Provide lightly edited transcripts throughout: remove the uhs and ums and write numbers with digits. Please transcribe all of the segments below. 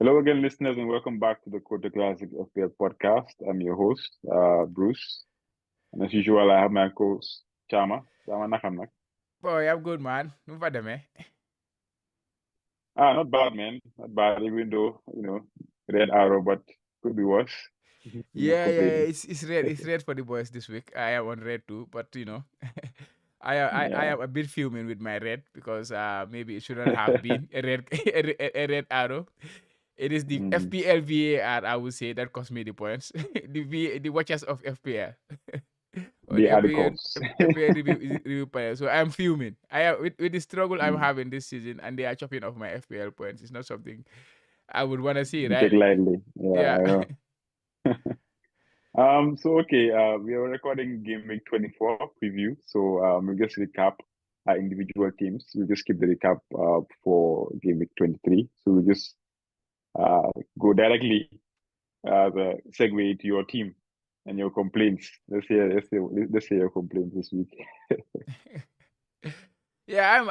Hello again, listeners, and welcome back to the Kotu Classic FPL podcast. I'm your host, Bruce. And as usual, I have my co-host, Chama. Chama Nakanak. Boy, I'm good, man. No bad, man. Not bad, man. Not bad, even though, red arrow, but could be worse. Not Yeah. complaining. It's red for the boys this week. I am on red too, but I Yeah. am a bit fuming with my red because maybe it shouldn't have been a red a red arrow. It is the Mm. FPL VAR, I would say, that cost me the points. The watchers of FPL. Or The the FPL, articles. FPL review panel. So I'm fuming. I am with the struggle I'm Mm. having this season, and they are chopping off my FPL points. It's not something I would want to see, You take right? lightly. Yeah, Yeah. I know. We are recording Game Week 24 preview. So we'll just recap our individual teams. We'll just keep the recap for Game Week 23. So we'll just uh, go directly the segue to your team and your complaints. Let's hear your complaints this week. Yeah,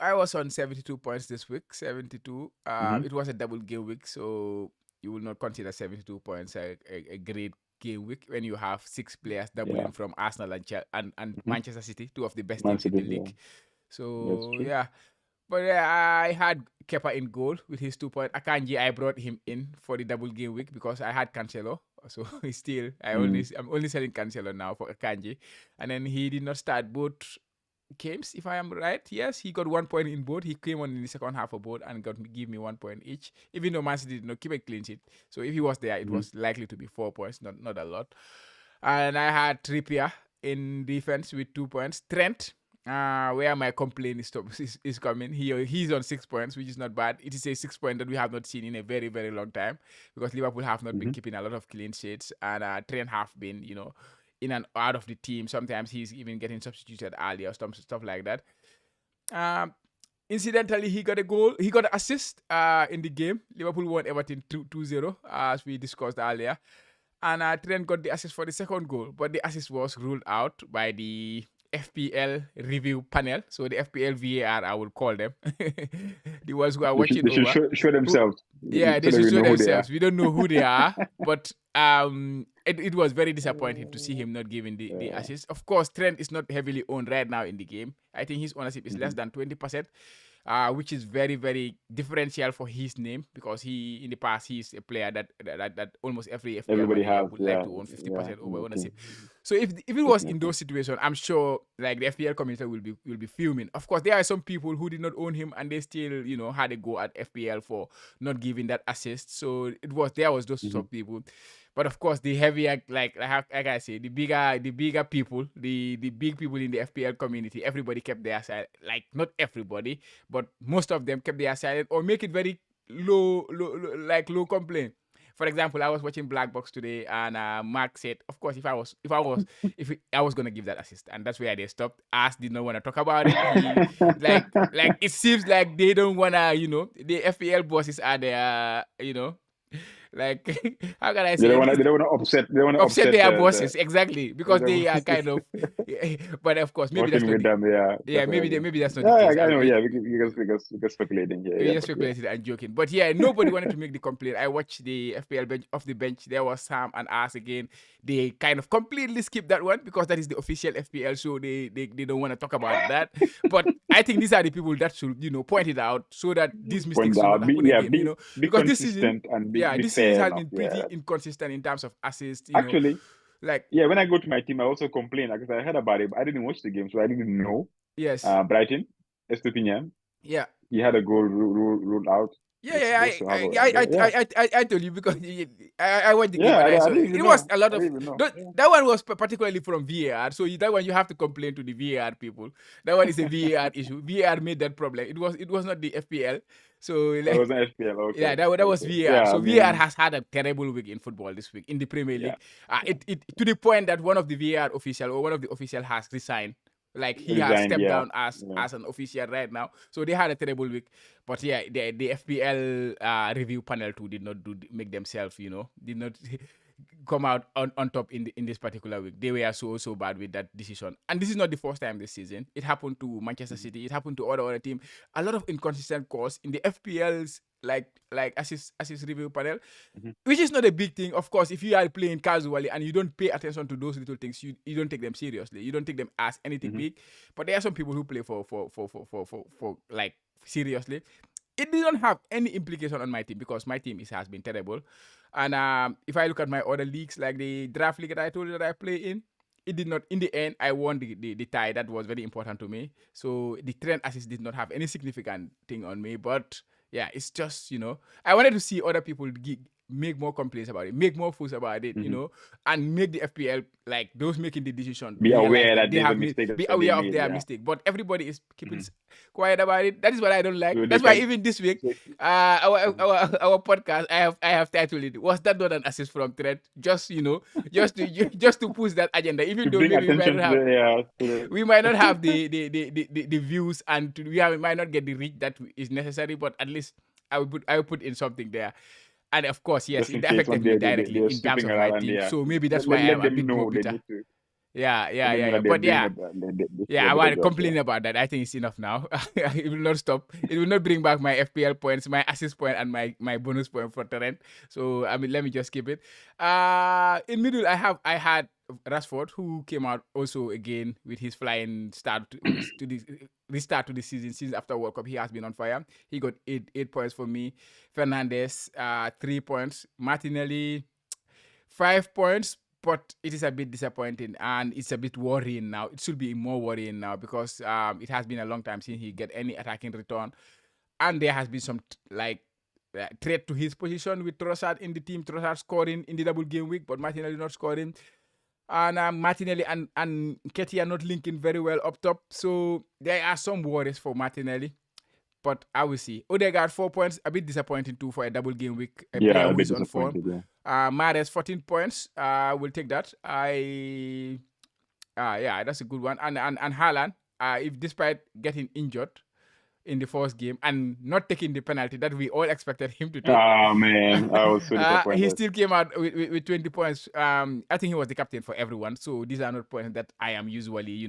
I was on 72 points this week. 72. Mm-hmm. It was a double game week, so you will not consider 72 points a great game week when you have six players Yeah. doubling from Arsenal and Mm-hmm. Manchester City, two of the best Man teams in the City, yeah, league. that's So true. yeah, but I had Kepa in goal with his 2 point. Akanji, I brought him in for the double game week because I had Cancelo. So he's still Mm. I'm only selling Cancelo now for Akanji, and then he did not start both games, if I am right. Yes, he got 1 point in both. He came on in the second half of both and give me 1 point each. Even though Man City did not keep a clean sheet, so if he was there, it Mm-hmm. was likely to be 4 points, not a lot. And I had Trippier in defense with 2 points. Trent, where my complaint is coming. He's on 6 points, which is not bad. It is a 6 point that we have not seen in a very, very long time because Liverpool have not been Mm-hmm. keeping a lot of clean sheets, and Trent have been, in and out of the team. Sometimes he's even getting substituted early or stuff like that. Um, Incidentally, he got a goal. He got an assist in the game. Liverpool won Everton 2-0, as we discussed earlier. And Trent got the assist for the second goal, but the assist was ruled out by the FPL review panel. So the FPL VAR, I will call them, the ones who are They should watching they should over. show Who, themselves yeah, so they that should we show know who they are. themselves. We don't know who they are, but it was very disappointing to see him not giving the Uh, assist. Of course, Trent is not heavily owned right now in the game. I think his ownership is less mhm. than 20%, which is very, very differential for his name because in the past he's a player that almost every FPL Everybody manager has, would like yeah, to own yeah, 50% over exactly, ownership. So if it was in definitely. those situations, I'm sure like the FPL community will be fuming. Of course, there are some people who did not own him and they still had a go at FPL for not giving that assist. So there was those Mm-hmm. some people. But of course, the heavier, like I say, the bigger people, the big people in the FPL community, everybody kept their side. Like not everybody, but most of them kept their silent or make it very low complaint. For example, I was watching Black Box today, and Mark said, "Of course, I was gonna give that assist," and that's where they stopped. As did not want to talk about it. He like it seems like they don't wanna, the FPL bosses are there, like how can I They say don't it? want to. They It's don't want to upset. They don't want to upset upset their the bosses exactly because they are bosses kind of. But of course, maybe that's working not with the. them. Yeah, Yeah, definitely. maybe that's not the Yeah, case. yeah, I know. Yeah, we can speculating here. We Yeah, just but yeah. speculated and joking. But yeah, nobody wanted to make the complaint. I watched the FPL bench off the bench. There was Sam and us again. They kind of completely skipped that one because that is the official FPL show. They don't want to talk about that. But I think these are the people that should, point it out so that these mistakes Point should not out. Be happen yeah. again, Be Because this season, consistent and yeah, be this season fair has enough. been pretty Yeah. inconsistent in terms of assists, Actually, like yeah. When I go to my team, I also complain because I heard about it, but I didn't watch the game, so I didn't know. yes. Brighton, Estepinian, Yeah. he had a goal ruled out. Yeah, yeah, Just to have a yeah. I told you because I watched the game Yeah, and I I saw didn't it. even It was know. a lot I of didn't even know. Yeah. that one was particularly from VAR. So that one you have to complain to the VAR people. That one is a VAR issue. VAR made that problem. It was not the FPL. So Oh, it like was an FPL. yeah, Okay, that was okay. VAR. Yeah, I So VAR mean, has had a terrible week in football this week in the Premier yeah, League. It to the point that one of the VAR official or one of the official has resigned. Like he has resigned. stepped Yeah, down as yeah. as an official right now. So they had a terrible week. But yeah, the FPL review panel too did not make themselves, did not come out on top in this particular week. They were so bad with that decision. And this is not the first time this season. It happened to Manchester City. It happened to other teams. A lot of inconsistent calls in the FPLs, like assist review panel, which is not a big thing. Of course, if you are playing casually and you don't pay attention to those little things, you don't take them seriously. You don't take them as anything big. But there are some people who play for like seriously. It didn't have any implication on my team because my team has been terrible. And if I look at my other leagues, like the draft league that I told you that I play in, it did not. In the end, I won the tie. That was very important to me. So the trend assist did not have any significant thing on me. But yeah, it's just, I wanted to see other people make more complaints about it, make more fuss about it, and make the FPL, like those making the decision, be aware that they there's have a mistake. be aware of their mistake. But everybody is keeping quiet about it. That is what I don't like. That's why even this week, our podcast, I have titled it, "Was that not an assist from Trent?" Just just to push that agenda. Even though maybe we might not have the views and we might not get the reach that is necessary, but at least I will put in something there. And of course, yes, it affected me directly in terms of my team. So maybe that's why I'm a bit more bitter. Yeah. But yeah, I want to complain about that. I think it's enough now. It will not stop. It will not bring back my FPL points, my assist point, and my bonus point for Trent. So let me just keep it. In middle, I had Rashford, who came out also again with his flying start to the restart to the season after World Cup. He has been on fire. He got 8 points for me. Fernandes, 3 points. Martinelli, 5 points. But it is a bit disappointing and it's a bit worrying now. It should be more worrying now because it has been a long time since he get any attacking return. And there has been some threat to his position with Trossard in the team. Trossard scoring in the double game week, but Martinelli not scoring. And Martinelli and Nketiah are not linking very well up top. So there are some worries for Martinelli. But I will see. Odegaard, 4 points. A bit disappointing too for a double game week. A player who is on form. Yeah. Mahrez, 14 points. We'll take that. That's a good one. And Haaland, if despite getting injured in the first game and not taking the penalty that we all expected him to take. Oh man, I was so disappointed. He still came out with 20 points. I think he was the captain for everyone. So these are not points that I am usually,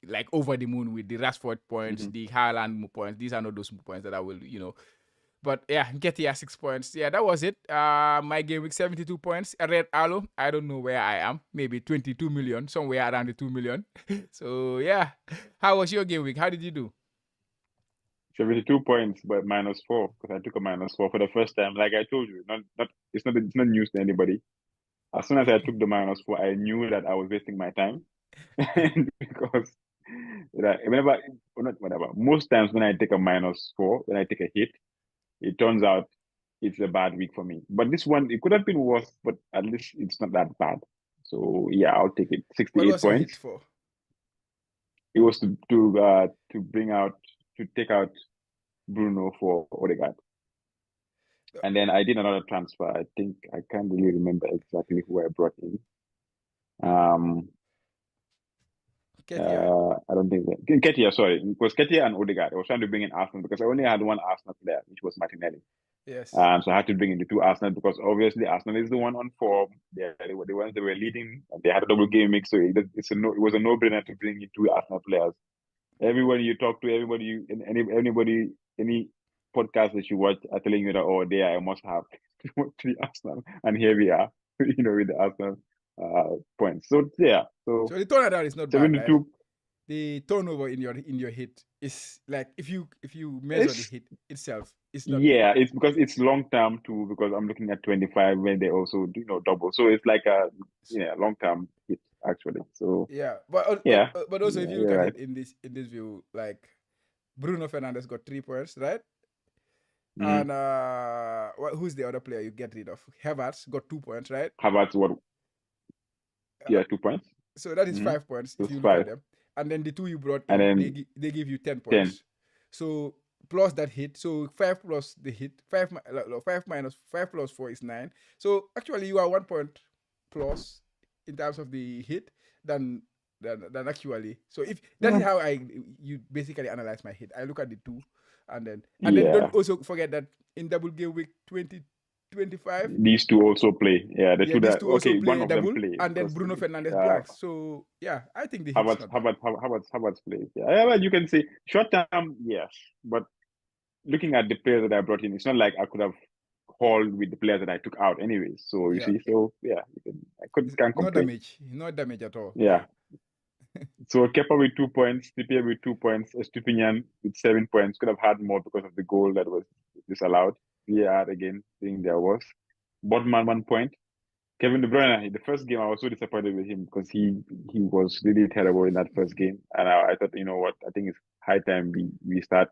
like over the moon with the Rashford points, the Haaland points. These are not those points that I will, But yeah, Nketiah 6 points. Yeah, that was it. My game week 72 points. A red aloe. I don't know where I am. Maybe 22 million, somewhere around the 2 million. So yeah, how was your game week? How did you do? 72 points, but -4 because I took a -4 for the first time. Like I told you, it's not news to anybody. As soon as I took the -4, I knew that I was wasting my time because most times when I take a -4, when I take a hit, it turns out it's a bad week for me. But this one, it could have been worse, but at least it's not that bad. So yeah, I'll take it. 68 what was points. Hit for? It was to take out Bruno for Odegaard. And then I did another transfer. I think I can't really remember exactly who I brought in. I don't think that Nketiah, sorry. It was Nketiah and Odegaard. I was trying to bring in Arsenal because I only had one Arsenal player, which was Martinelli. Yes. So I had to bring in the two Arsenal because obviously Arsenal is the one on form. They were the ones that were leading. They had a double game mix, so it was a no-brainer to bring in two Arsenal players. Everybody you talk to, any podcast that you watch are telling you that I must have three Arsenal, and here we are, with the Arsenal points. So yeah, so the turnaround is not 72, bad, right? The turnover in your hit is like if you measure the hit itself, it's not. Yeah, it's because it's long term too. Because I'm looking at 25 when they also do double, so it's like a long term hit actually. So yeah, but also if you look at it in this view, like Bruno Fernandes got 3 points, right? And who's the other player you get rid of? Havertz got 2 points, right? Havertz what? Yeah, 2 points. So that is 5 points if you look at them. And then the two you brought in, and then they give you 10 points. 10. So plus that hit, so 5 plus the hit, 5 minus 5 plus 4 is 9. So actually you are 1 point plus in terms of the hit than actually. So if that is how you basically analyze my hit. I look at the two, and then don't also forget that in double game week 22 25. These two also play. Yeah, the Yeah, two these that two also okay, one play of them double, play and then because Bruno Fernandes blanks. So yeah, I think the hit's not bad. Havertz plays. Yeah, well, you can say short term, yes, but looking at the players that I brought in, it's not like I could have hauled with the players that I took out anyways. So you Yeah, see, so yeah, can't no complain. damage, no damage at all. Yeah. So Kepa with 2 points, Trippier with 2 points, Estupinian with 7 points. Could have had more because of the goal that was disallowed. VAR again saying there was. Botman 1 point. Kevin De Bruyne, the first game I was so disappointed with him because he was really terrible in that first game, and I thought, you know what, I think it's high time we start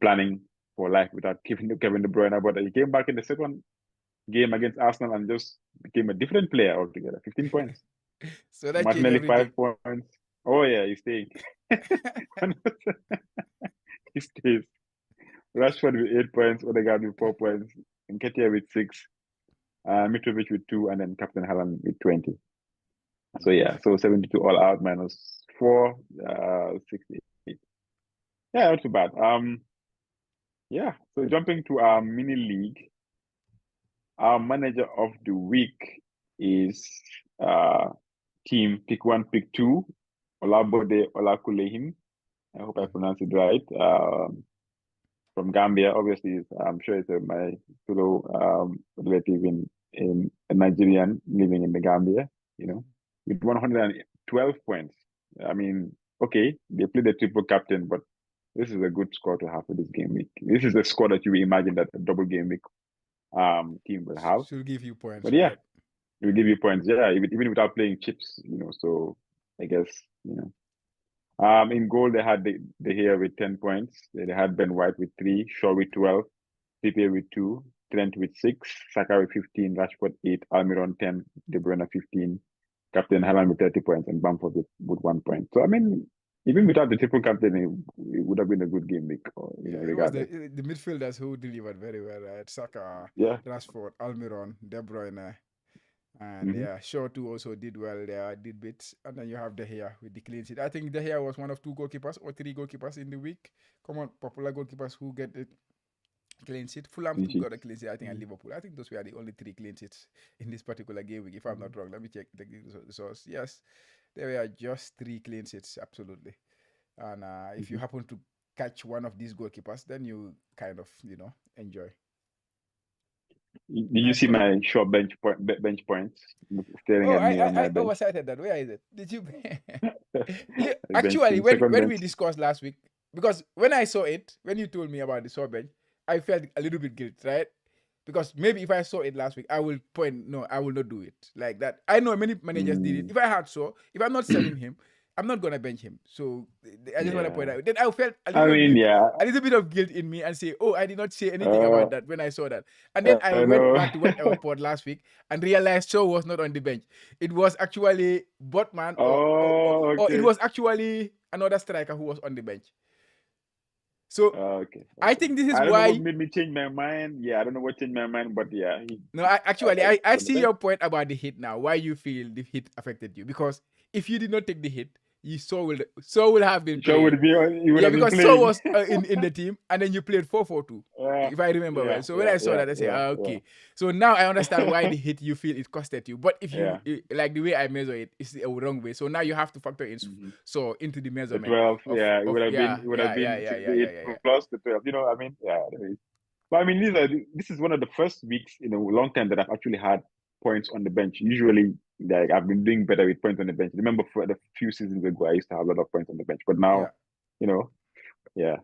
planning for life without Kevin De Bruyne. But he came back in the second game against Arsenal and just became a different player altogether. 15 points. So that changed Martinelli everything. 5 points. Oh yeah, he's staying. He stays. Rashford with 8 points, Odegaard with 4 points, Nketiah with 6, Mitrovic with 2, and then Captain Haaland with 20. So yeah, so 72 all out minus 4, 68. Yeah, not too bad. Yeah. So jumping to our mini league, our manager of the week is team pick one, pick two, Olabode Olakulehim. I hope I pronounced it right. From Gambia, obviously, I'm sure it's my fellow relative in a Nigerian living in the Gambia. You know, with 112 points. I mean, okay, they played the triple captain, but this is a good score to have for this game week. This is the score that you imagine that a double game week team will have. Should give you points, But yeah, right? it will give you points. Yeah, even without playing chips, you know. So I guess you know. In goal they had the here with 10 points. They had Ben White with 3, Shaw with 12, Trippier with 2, Trent with 6, Saka with 15, Rashford 8, Almiron 10, De Bruyne 15, Captain Haaland with 30 points, and Bamford with 1 point. So I mean, even without the triple captain, it would have been a good game week, Yeah, it was regardless. the midfielders who delivered very well, right? Saka, Yeah. Rashford, Almiron, De Bruyne, and Mm-hmm. yeah, Shaw too also did well there, did bits. And then you have De Gea with the clean sheet. I think De Gea was one of 2 goalkeepers or 3 goalkeepers in the week. Come on, popular goalkeepers who get it clean sheet. Fulham too got a clean sheet, I think, and Liverpool. I think those were the only 3 clean sheets in this particular game week, if I'm not wrong. Let me check the source. Yes, there were just 3 clean sheets, absolutely. And if you Mm-hmm. happen to catch one of these goalkeepers, then you kind of, enjoy. Did you Nice see score. my short bench points staring Oh, at I me I, on my I bench? oversighted that. Where is it? Did you? Yeah, Bench actually, two, when second when bench. we discussed last week, because when I saw it, when you told me about the saw bench, I felt a little bit guilt, right? Because maybe if I saw it last week, I will point. No, I will not do it like that. I know many managers did it. Mm, If I had so, if I'm not selling him, I'm not gonna bench him. So I just want to point yeah. out. Then I felt I mean, yeah. a little bit of guilt in me, and say, oh, I did not say anything about that when I saw that. And then I I went know. back to watch our pod last week and realized Shaw was not on the bench. It was actually Botman, Oh, or it okay. was actually another striker who was on the bench. So Okay. I Okay. think this is I don't know what why. made me change my mind. Yeah, I don't know what changed my mind, but yeah, No, actually, I I on the see bench. your point about the hit now. Why you feel the hit affected you? Because if you did not take the hit, you so will have been Sure playing. would be on, you would Yeah, have been because so playing. was in the team, and then you played 4-4-2, Yeah, if I remember yeah, well. So when yeah, I saw yeah, that, I said, yeah, okay. So now I understand why yeah. the hit you feel it costed you. But if you Yeah. like the way I measure it, it's the wrong way. So now you have to factor in Mhm. so into the The measurement 12, of yeah, of yeah it would have yeah yeah been yeah yeah the yeah 8 yeah yeah. plus the 12. You know, I mean, yeah. Anyways. But I mean, this is one of the first weeks in a long time that I've actually had points on the bench. Usually, like I've been doing better with points on the bench. Remember, for the few seasons ago, I used to have a lot of points on the bench, but Yeah. now, you know, yeah.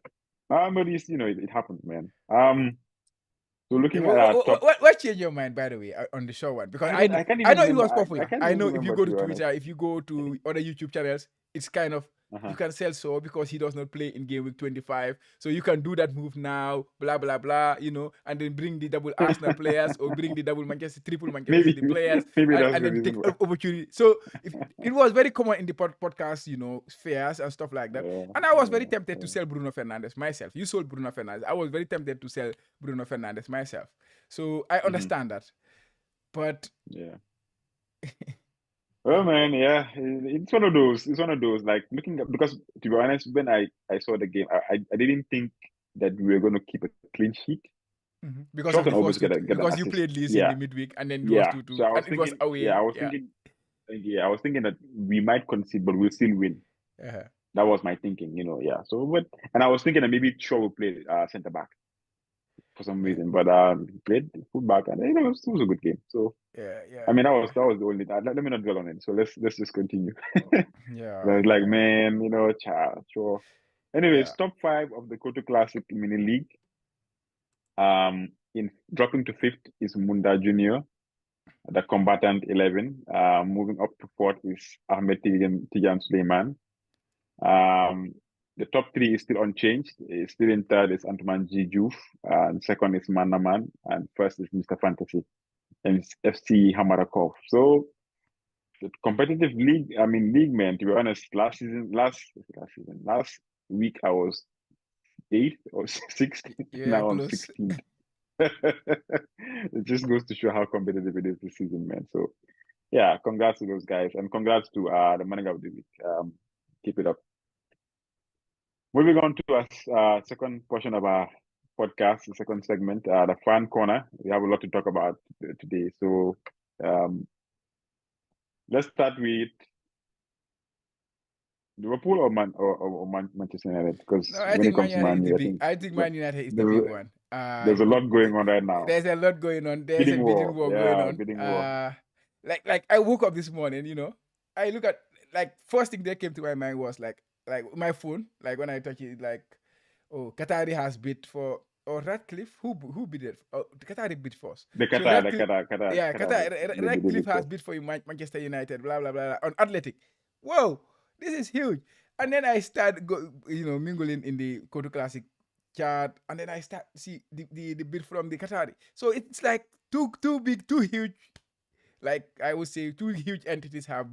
But it's, it happens, man. So Okay, looking at our top, what changed your mind, by the way, on the show one? Because I can't I even know it remember. was I popular. can't I even know if you remember go to to be honest. Twitter, if you go to other YouTube channels, it's kind of Uh-huh. you can sell so because he does not play in game week 25. So you can do that move now, blah blah blah, and then bring the double Arsenal players or bring the triple Manchester maybe City players maybe that's and the then reason take why. opportunity. So if it was very common in the podcast, fairs and stuff like that. Yeah, And I was very yeah, tempted to yeah. sell Bruno Fernandes myself. You sold Bruno Fernandes. I was very tempted to sell Bruno Fernandes myself. So I Hmm. understand that. But Yeah. Well, man, yeah, it's one of those. It's one of those. Like looking at, because to be honest, when I saw the game, I didn't think that we were going to keep a clean sheet. Because Shaw of can the always first get two, an because you assist. played Leeds in Yeah, the midweek, and then it was yeah. 2-2, So I was and it was thinking, away. I was thinking that we might concede, but we'll still win. Uh-huh. That was my thinking, yeah. So, and I was thinking that maybe Shaw will play centre back for some Yeah, reason, but he played fullback, and it was a good game. So, yeah, yeah, I mean, yeah, that was the only. Let me not dwell on it. So let's just continue. I yeah, was like, yeah, man, sure. yeah. Anyways, top five of the Kotu Classic Mini League. In dropping to fifth is Munda Junior, the combatant 11. Moving up to fourth is Ahmed Tijan Suleiman. The top three is still unchanged. Still in third is Antoine Jijuf, and second is Manaman, and first is Mr. Fantasy, and it's FC Hamarakov. So the competitive league, league man, to be honest, last week I was eighth or sixth. Yeah, Now I'm close. 16th. It just goes to show how competitive it is this season, man. So yeah, congrats to those guys, and congrats to the manager of the week. Keep it up. Moving on to our second portion of our podcast, the second segment, the fan corner. We have a lot to talk about today. So um, let's start with Liverpool or Manchester United, No, because I when think it Man comes to United is Man the U, I big. think I think Man United is the there's, big one. there's a lot going on right now. There's a lot going on. There's a Bidding bidding war, war going yeah, on. bidding war. Like I woke up this morning. I look at, like, first thing that came to my mind was like my phone. Like when I touch it, like, oh, Qatari has bid for, or Radcliffe. Who bid it? Oh, Qatari bid first. The So Qatar, the Radcliffe, Qatar, Qatar, yeah, Qatar, they did Radcliffe it has for. bid for Manchester United. Blah blah blah on Athletic. Whoa, this is huge. And then I start mingling in the Kotu Classic chat, and then I start see the bid from the Qatari. So it's like too big, too huge. Like I would say, two huge entities have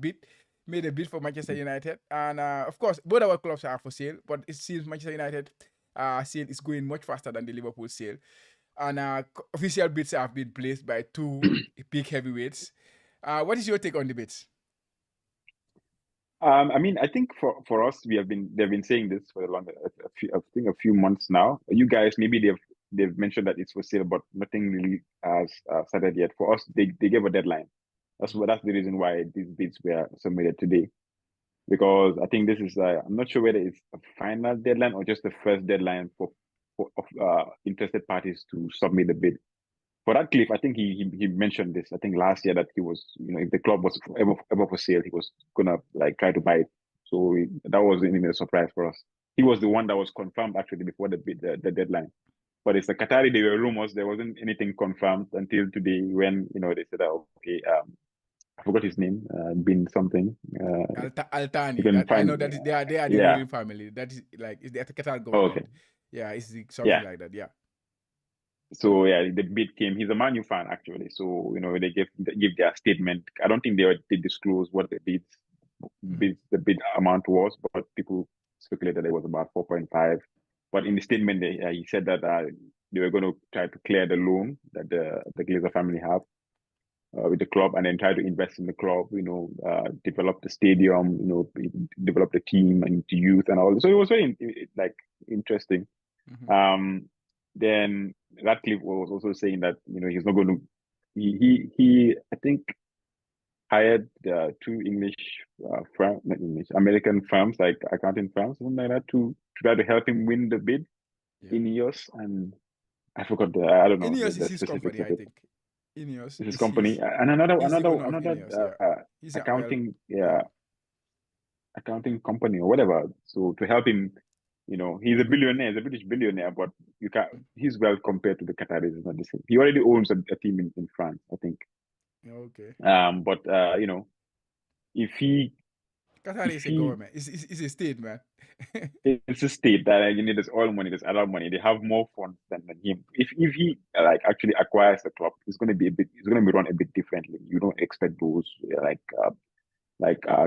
made a bid for Manchester United, and of course both our clubs are for sale. But it seems Manchester United sale is going much faster than the Liverpool sale, and official bids have been placed by two big heavyweights. What is your take on the bids? I think for us, they've been saying this for a long, I think a few months now. You guys, maybe they've mentioned that it's for sale, but nothing really has started yet. For us, they gave a deadline. That's the reason why these bids were submitted today. Because I think this is I'm not sure whether it's a final deadline or just the first deadline for interested parties to submit the bid. For Radcliffe, I think he mentioned this. I think last year that he was, if the club was ever for sale, he was gonna like try to buy it. So that wasn't even a surprise for us. He was the one that was confirmed actually before the deadline. But it's the Qatari. There were rumors. There wasn't anything confirmed until today when they said, okay, I forgot his name, bin something. You Altani. can That I know find, that they are the yeah. ruling family. That is like it's the Qatar Oh, okay, government. Yeah, something yeah. like that. Yeah. So yeah, the bid came. He's a Man U fan actually. So they give their statement. I don't think they disclose what Mm-hmm. the bid amount was, but people speculated it was about 4.5. But in the statement, he said that they were going to try to clear the loan that the Glazer family have with the club, and then try to invest in the club. Develop the stadium. Develop the team and the youth and all. So it was very like interesting. Mm-hmm. Then Radcliffe was also saying that he's not going to. He I think hired two English not English, American firms, like accounting firms, something like that, to try to help him win the bid Yeah. in EOS, and I forgot I don't know Ineos is the his specifics company, of I it. think. Ineos His is company, and another he's the another owner of another Ineos. Yeah, he's an oil. accounting, Yeah. accounting company or whatever. So to help him, he's a billionaire, he's a British billionaire, but you can't. His wealth compared to the Qataris is not the same. He already owns a team in France, I think. Okay. But if he Qatar if is a he government. It's a state, man. it's a state that there's oil money, there's other money, they have more funds than him. If he like actually acquires the club, it's gonna be run a bit differently. You don't expect those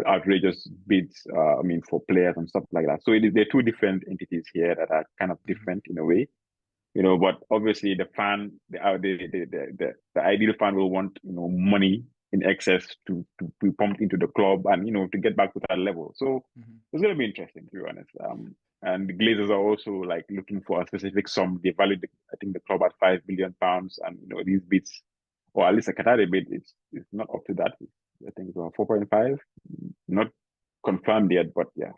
outrageous bids. For players and stuff like that. So they're two different entities here that are kind of Mm-hmm. different in a way. But obviously the fan, the ideal fan will want money in excess to be pumped into the club and to get back to that level. So Mm-hmm. it's gonna be interesting, to be honest. And the Glazers are also like looking for a specific sum. They valued, I think, the club at £5 billion, and these bids, or at least a Qatari bid, it's not up to that. I think it's 4.5, not confirmed yet, but yeah.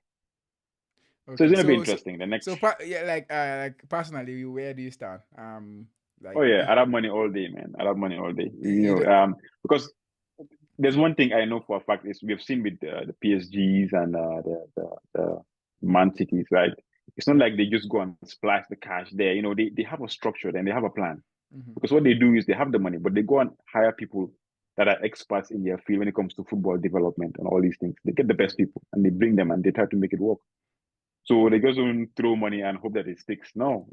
So Okay, it's gonna be interesting. The next, yeah, like personally, where do you stand? oh Like yeah, Arab money all day, man. Arab money all day. you, Because there's one thing I know for a fact is we've seen with the PSGs and the Man Cities, right? It's not yeah. like they just go and splash the cash there. They have a structure and they have a plan. Mm-hmm. Because what they do is they have the money, but they go and hire people that are experts in their field when it comes to football development and all these things. They get the Yeah. best people and they bring them and they try to make it work. So they just don't throw money and hope that it sticks. No,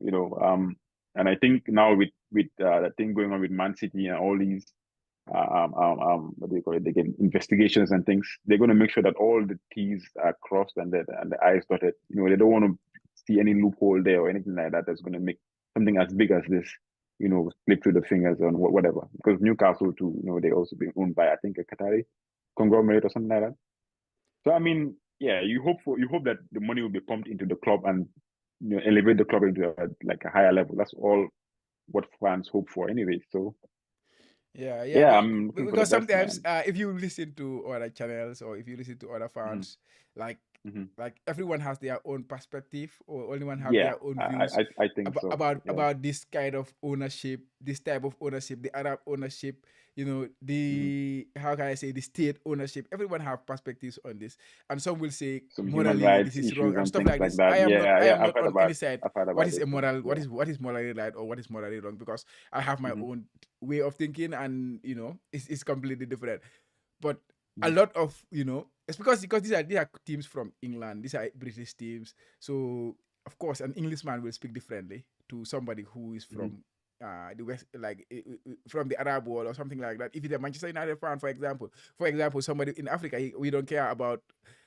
and I think now with the thing going on with Man City and all these what do you call it? They get investigations and things. They're going to make sure that all the T's are crossed and the I's dotted. They don't want to see any loophole there or anything like that that's going to make something as big as this, slip through the fingers or whatever. Because Newcastle too, they also being owned by I think a Qatari conglomerate or something like that. So I mean, yeah, you hope that the money will be pumped into the club and elevate the club into a higher level. That's all what fans hope for anyway. So Yeah, yeah, yeah, I'm looking for the because best, sometimes man. if you listen to other channels or if you listen to other Mm-hmm. fans, like Mm-hmm. like everyone has their own perspective or everyone have Yeah, their own I, views I think so. about Yeah. about this kind of ownership, this type of ownership, the Arab ownership, Mm-hmm. the how can I say the state ownership. Everyone have perspectives on this, and some will say Some human morally this rights is wrong issues and and stuff things like like this. that. Yeah, I yeah, am not on any side. I've heard What about is those things. immoral? Yeah. What is morally right or what is morally wrong? Because I have my Mm-hmm. own way of thinking, and it's completely different. But a Mm-hmm. lot of it's because these are teams from England, these are British teams, so of course an Englishman will speak differently to somebody who is Mm-hmm. from the west, like from the Arab world or something like that. If it's a Manchester United fan, for example, somebody in Africa, we don't care about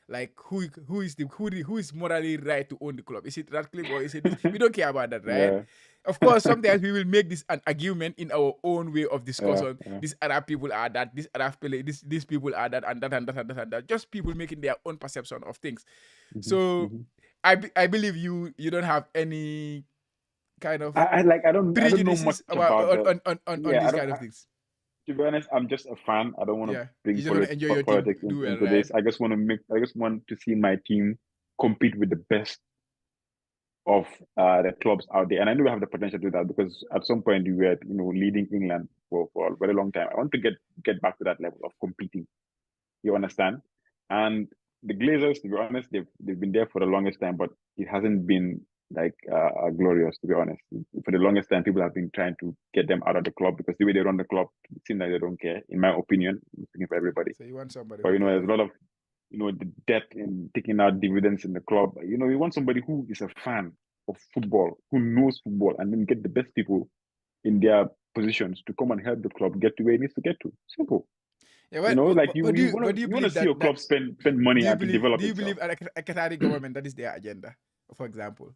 like who is morally right to own the club. Is it Radcliffe or is it this? We don't care about that, right? Yeah. Of course, sometimes we will make this an argument in our own way of Yeah. discussion. Yeah. These Arab people are that, these Arab people, these people are that, and that, and that, and that, and that. Just people making their own perception of things. Mm-hmm. So Mm-hmm. I believe you don't have any kind of I don't know much prejudices about about the. on Yeah, I these don't. kind of things. To be honest, I'm just a fan. I don't want to Yeah, bring you just want to enjoy your team politics do well, into right? this. I just want to see my team compete with the best of the clubs out there. And I know we have the potential to do that because at some point we were, leading England for a very long time. I want to get back to that level of competing. You understand? And the Glazers, to be honest, they've been there for the longest time, but it hasn't been like glorious, to be honest. For the longest time, people have been trying to get them out of the club because the way they run the club, it seems like they don't care. In my opinion, I'm speaking for everybody. So you want somebody But who there's cares. a lot of the debt in taking out dividends in the club. You want somebody who is a fan of football, who knows football, and then get the best people in their positions to come and help the club get to where it needs to get to. Simple. Yeah, Like but you want do you you want to believe see your that club spend money and to do develop you itself. believe a Qatari government that is their agenda, for example?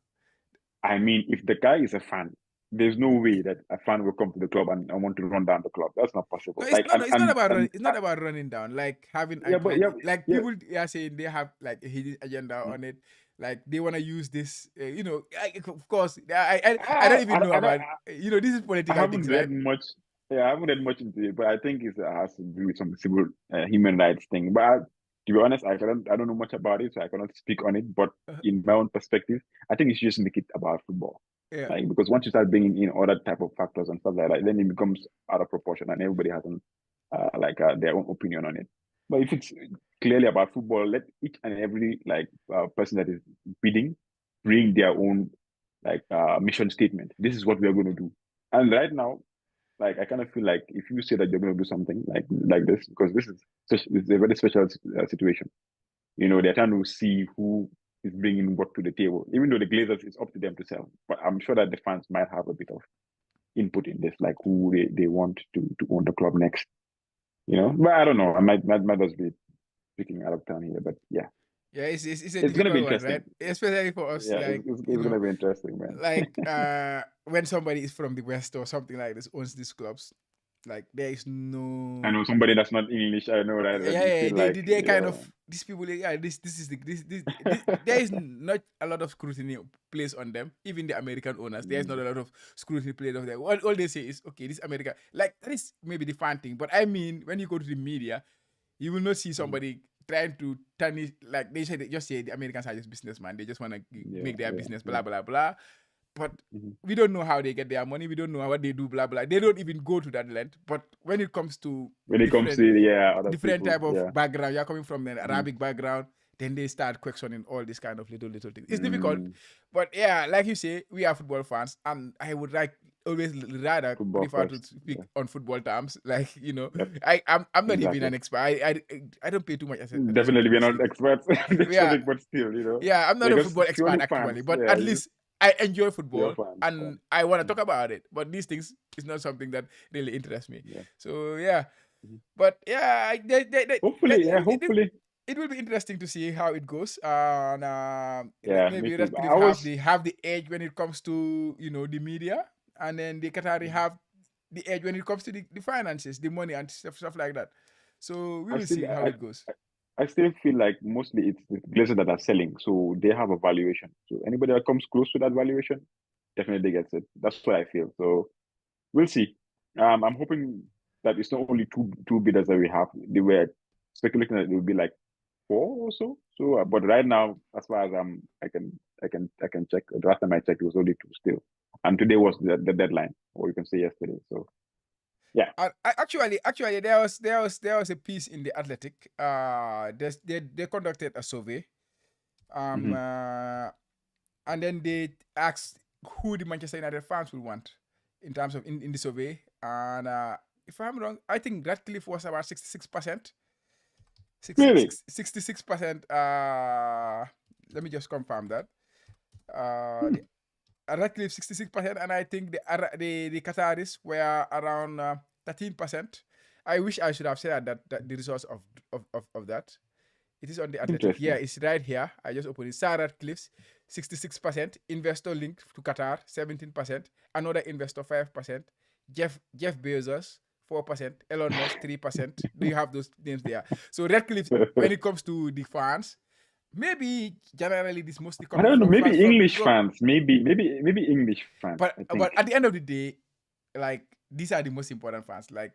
I mean, if the guy is a fan, there's no way that a fan will come to the club and want to run down the club. That's not No, possible. it's not. It's not about And it's not about running down. Like having yeah, but yeah, like yeah. people are saying they have like a hidden agenda on it. Like they want to use this. Of course, I don't even know about. This is I political things, haven't right? read much. Yeah, I haven't read much into it, but I think it has to do with some civil human rights thing. But to be honest, I don't know much about it, so I cannot speak on it. But in my own perspective, I think you should just make it about football, Yeah, like because once you start bringing in other type of factors and stuff like that, then it becomes out of proportion, and everybody has their own opinion on it. But if it's clearly about football, let each and every person that is bidding bring their own mission statement. This is what we are going to do. And right now, like I kind of feel like if you say that you're going to do something like this, because it's a very special situation. They're trying to see who is bringing what to the table. Even though the Glazers, it's up to them to sell, but I'm sure that the fans might have a bit of input in this, like who they want to own the club next. But I don't know. I might just be speaking out of turn here, but yeah, yeah. It's a it's gonna be difficult one, interesting. right? Especially for us, Yeah, like it's gonna be interesting, man. like when somebody is from the west or something like this owns these clubs. Like there is no. I know somebody that's not English. I know that you Yeah, feel like, they kind yeah, of these people. Yeah, this is this there is not a lot of scrutiny placed on them. Even the American owners, there is not a lot of scrutiny placed on them. All they say is, okay, this America, like that is maybe the fun thing. But I mean, when you go to the media, you will not see somebody trying to turn it like they just say the Americans are just businessmen. They just want to yeah, make their yeah, business, yeah. blah blah blah. But Mhm. we don't know how they get their money. We don't know what they do, blah blah. They don't even go to that length. But when it comes to When it comes to, yeah, other different people, type of yeah. background, you're coming from an Mhm. Arabic background, then they start questioning all this kind of little things. It's difficult, Mm, but yeah, like you say, we are football fans, and I would like always rather football prefer to first. speak Yeah. on football terms. Like Yep. I'm not even Exactly. an expert. I don't pay too much attention Definitely, to we're these not things. experts on this Yeah, topic, but still, yeah, I'm not we're a just football expert purely actually, fans. but Yeah, at least I enjoy we're football fans. and I want to talk about it. But these things is not something that really interests me. Yeah. So yeah, Mhm. but yeah, Hopefully, yeah, hopefully. it will be interesting to see how it goes. And Yeah, me maybe too. Redcliffe I was. have the edge when it comes to the media, and then the Qatari have the edge when it comes to the finances, the money and stuff like that. So we I will still, see how it goes. I still feel like mostly it's the Glazers that are selling, so they have a valuation. So anybody that comes close to that valuation definitely gets it. That's what I feel. So we'll see. I'm hoping that it's not only two bidders that we have. They were speculating that it will be like four or so. So, but right now, as far as I can check. The last time I checked, it was only two still, and today was the deadline, or you can say yesterday. So, yeah. Actually, there was a piece in the Athletic. They conducted a survey. Um, Hmm. uh, and then they asked who the Manchester United fans would want in terms of in the survey. And if I'm wrong, I think Radcliffe was about 66%. Really 66%. Let me just confirm that. hmm. The Radcliffe 66%, and I think the Qataris were around 13%. I wish I should have said that the results of that. It is on the Athletic. Yeah, Interesting. it's right here. I just opened it. Sarah Cliffs, 66%. Investor linked to Qatar, 17%. Another investor, 5%. Jeff Bezos, 4%. Elon Musk, 3%. Do you have those names there? So Redcliffe, when it comes to the fans, maybe generally this mostly I coming don't know. from Maybe fans English fans. Maybe English fans. I but think at the end of the day, like these are the most important fans. Like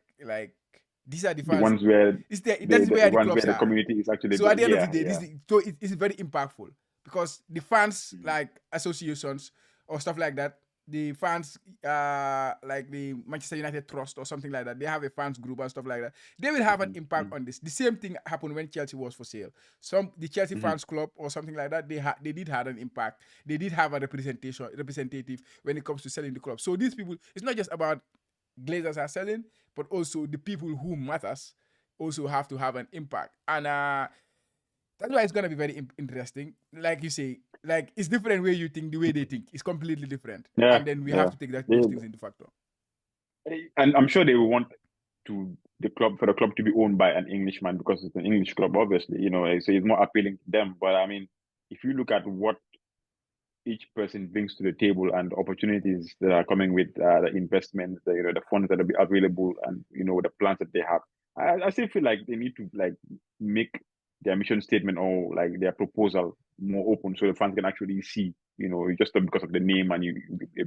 these are the the fans. ones where That is where the the ones where clubs the are. community is actually So at the end of the yeah, day, yeah. it's very impactful because the fans Mhm. like associations or stuff like that. The fans, like the Manchester United Trust or something like that, they have a fans group and stuff like that. They will have an impact Mhm. on this. The same thing happened when Chelsea was for sale. The Chelsea Mhm. fans club or something like that, they did have an impact. They did have a representative when it comes to selling the club. So these people, it's not just about Glazers are selling, but also the people who matters also have to have an impact. And that's why it's gonna be very interesting. Like you say, like it's different way you think, the way they think. It's completely different. Yeah, And then we have yeah. to take those They, things into factor. and I'm sure they will want the club to be owned by an Englishman because it's an English club, obviously. So it's more appealing to them. But I mean, if you look at what each person brings to the table and opportunities that are coming with the investments, the funds that will be available, and the plans that they have, I still feel like they need to like make their mission statement or like their proposal more open so the fans can actually see. Just not because of the name and you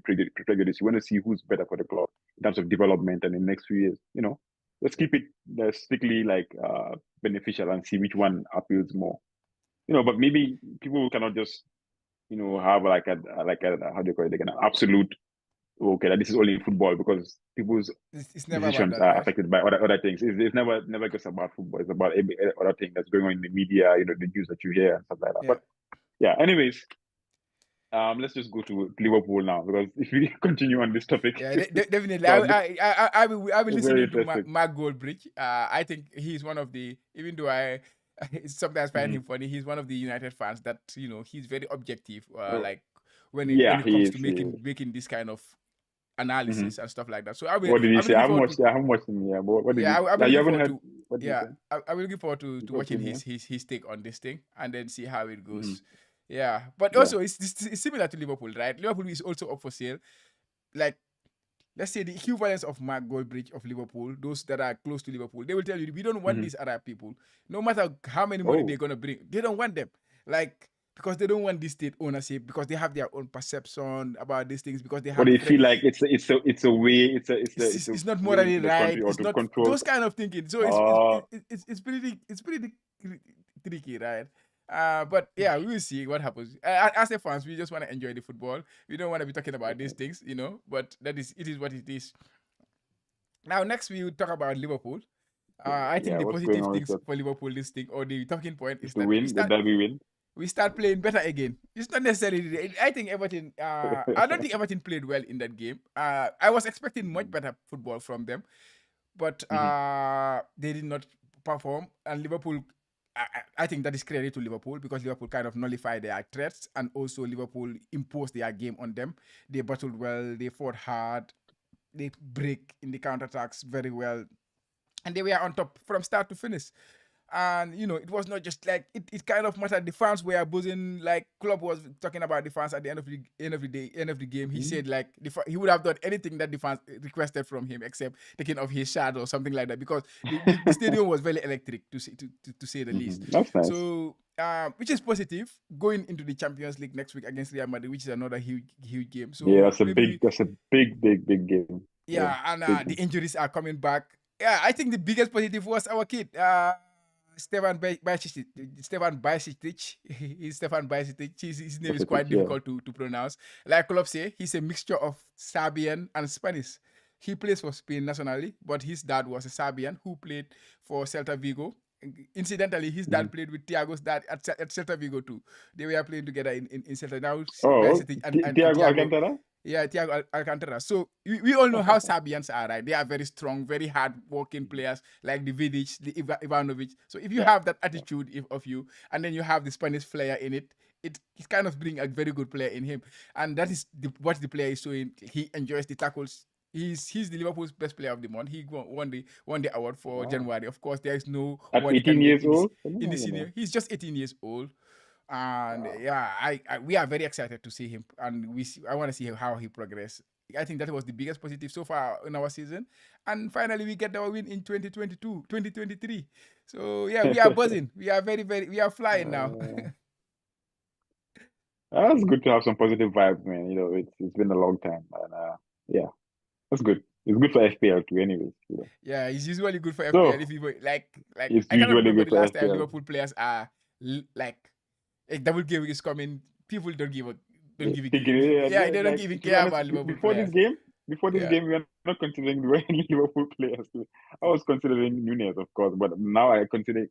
prejudice. You want to see who's better for the club in terms of development and in the next few years. Let's keep it strictly like beneficial and see which one appeals more. But maybe people cannot just have like a how do you call it, like an absolute okay that this is only football because people's It's never about decisions that, are right? affected by other things. It's never just about football. It's about every other thing that's going on in the media, the news that you hear and stuff like that. Yeah. But yeah, anyways, let's just go to Liverpool now because if we continue on this topic, Yeah, definitely. so I will very listening to interesting. Mark Goldbridge. I think he's one of the, even though I sometimes find him Mhm. funny, he's one of the United fans that he's very objective. Oh, Like when yeah, it he comes to is. He is. making this kind of Mhm. analysis and stuff like that. So What did he I'll be say? I looking haven't forward watched. to, I haven't watched him. Yeah, but what did he? yeah, I'll be You looking haven't forward heard to, what did he yeah, say? I'll be looking forward You to talk to watching him, yeah. his take on this thing and then see how it Mhm. goes. Yeah, but Yeah. also it's similar to Liverpool, right? Liverpool is also up for sale. Like let's say the equivalence of Mark Goldbridge of Liverpool, those that are close to Liverpool, they will tell you we don't want these Arab people. No matter how many money they're gonna bring, they don't want them. Like, because they don't want this state ownership, because they have their own perception about these things, because they Or have they different. feel like it's a way, a It's not way morally into the right. country or It's to not control. those kind of thinking. So Oh, it's pretty tricky, right? But yeah, we will see what happens. As a fans, we just want to enjoy the football. We don't want to be talking about these things, But it is what it is. Now, next we will talk about Liverpool. I think yeah. the What's going positive on with things that? for Liverpool this thing, or the talking point Is is to that win, the derby win. we start playing better again. It's not necessarily. I think Everton. I don't think Everton played well in that game. I was expecting much better football from them, but they did not perform. And Liverpool, I think that is credit to Liverpool, because Liverpool kind of nullified their threats, and also Liverpool imposed their game on them. They battled well. They fought hard. They break in the counterattacks very well, and they were on top from start to finish. And it was not just like it kind of mattered. The fans were buzzing. Like Klopp was talking about the fans at the end of the day, end of the game. He said like he would have done anything that the fans requested from him, except taking off his shirt or something like that, because the stadium was very electric, to say the least. That's nice. So which is positive going into the Champions League next week against Real Madrid, which is another huge game. Yeah, So maybe that's a big game. Yeah, yeah, and big the game. injuries are coming back. Yeah, I think the biggest positive was our kid, Stefan Bajcetic. He's Stefan Bajcetic. His name That's is a big, quite yeah. difficult to pronounce. Like Klopp say, he's a mixture of Serbian and Spanish. He plays for Spain nationally, but his dad was a Serbian who played for Celta Vigo. Incidentally, his dad played with Thiago's dad at Celta Vigo too. They were playing together in Celta. Now Oh, Bajcetic and Thiago Thiago. Alcantara. Yeah, Thiago Alcantara. So we all know how Serbians are, right? They are very strong, very hard-working players, like the Vidic, the Ivanovic. So if you Yeah, have that attitude of you, and then you have the Spanish flair in it, it kind of bring a very good player in him. And that is what the player is showing. He enjoys the tackles. He's the Liverpool's best player of the month. He won the award for wow. January. Of course, there is no At award he 18 can get years old? No, in the you know. senior. He's just 18 years old. And Wow. yeah, we are very excited to see him, and I want to see how he progress. I think that was the biggest positive so far in our season. And finally, we get our win in 2022, 2023. So yeah, we are buzzing. We are we are flying now. That's good to have some positive vibes, man. It's been a long time, and yeah, that's good. It's good for FPL too, anyways. Yeah, it's usually good for FPL So if you like. it's I cannot usually remember good the for last time FPL. Liverpool players are like a double game is coming. People don't give Yeah, yeah, they don't like even to be care honest, about Liverpool before this players. game, Yeah. we were not considering any Liverpool players. I was considering Nunez, of course, but now I considering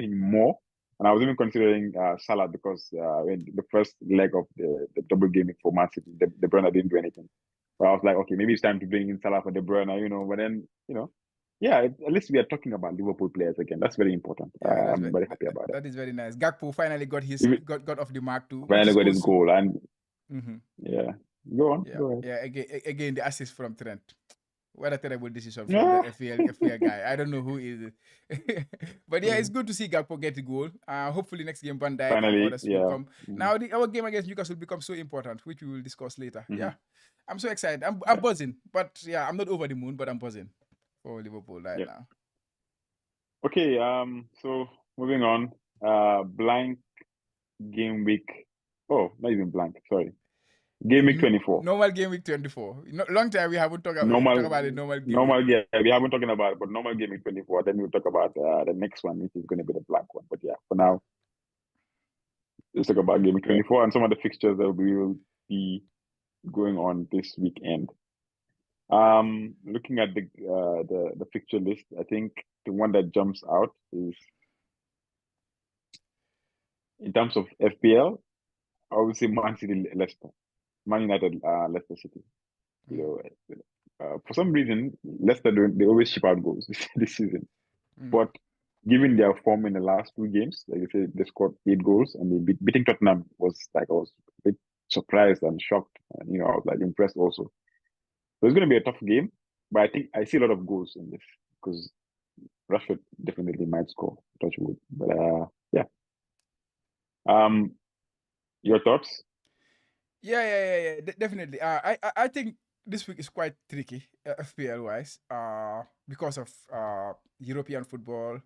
him more. And I was even considering Salah because in the first leg of the double gaming for Man City, De Bruyne didn't do anything. But I was like, okay, maybe it's time to bring in Salah for De Bruyne. But then, yeah, at least we are talking about Liverpool players again. That's very important. Yeah, I'm very happy about that. that is very nice. Gakpo finally got Even got off the mark too, which Finally is got his also goal, and mm-hmm. yeah, go on, Yeah, go ahead. yeah. Again, the assist from Trent. What a terrible decision from Yeah. that FPL guy. I don't know who is it. But yeah, it's good to see Gakpo get the goal. Hopefully next game Van Dijk and Finally, others will yeah. come. Now our game against Newcastle becomes so important, which we will discuss later. Yeah. I'm so excited. I'm Yeah. buzzing. But yeah, I'm not over the moon, but I'm buzzing for Liverpool right Yeah. now. Okay, so moving on. Blank game week. Oh, not even blank, sorry. Game week 24. Normal game week 24. Long time we haven't talked about a normal game week. Yeah, we haven't talking about it, but normal game week 24. Then we'll talk about the next one, which is going to be the blank one. But yeah, for now, let's talk about game week 24 and some of the fixtures that we will be going on this weekend. Looking at the fixture list, I think the one that jumps out is in terms of FPL, I would say Man City, Leicester, Man United, Leicester City. For some reason, Leicester they always ship out goals this season. But given their form in the last two games, like I said, they scored 8 goals, and beating Tottenham was like I was a bit surprised and shocked, and I was like impressed also. So it's going to be a tough game, but I think I see a lot of goals in this because Rashford definitely might score, touch wood. But yeah. Your thoughts? Yeah. Definitely. I think this week is quite tricky, FPL wise, because of European football.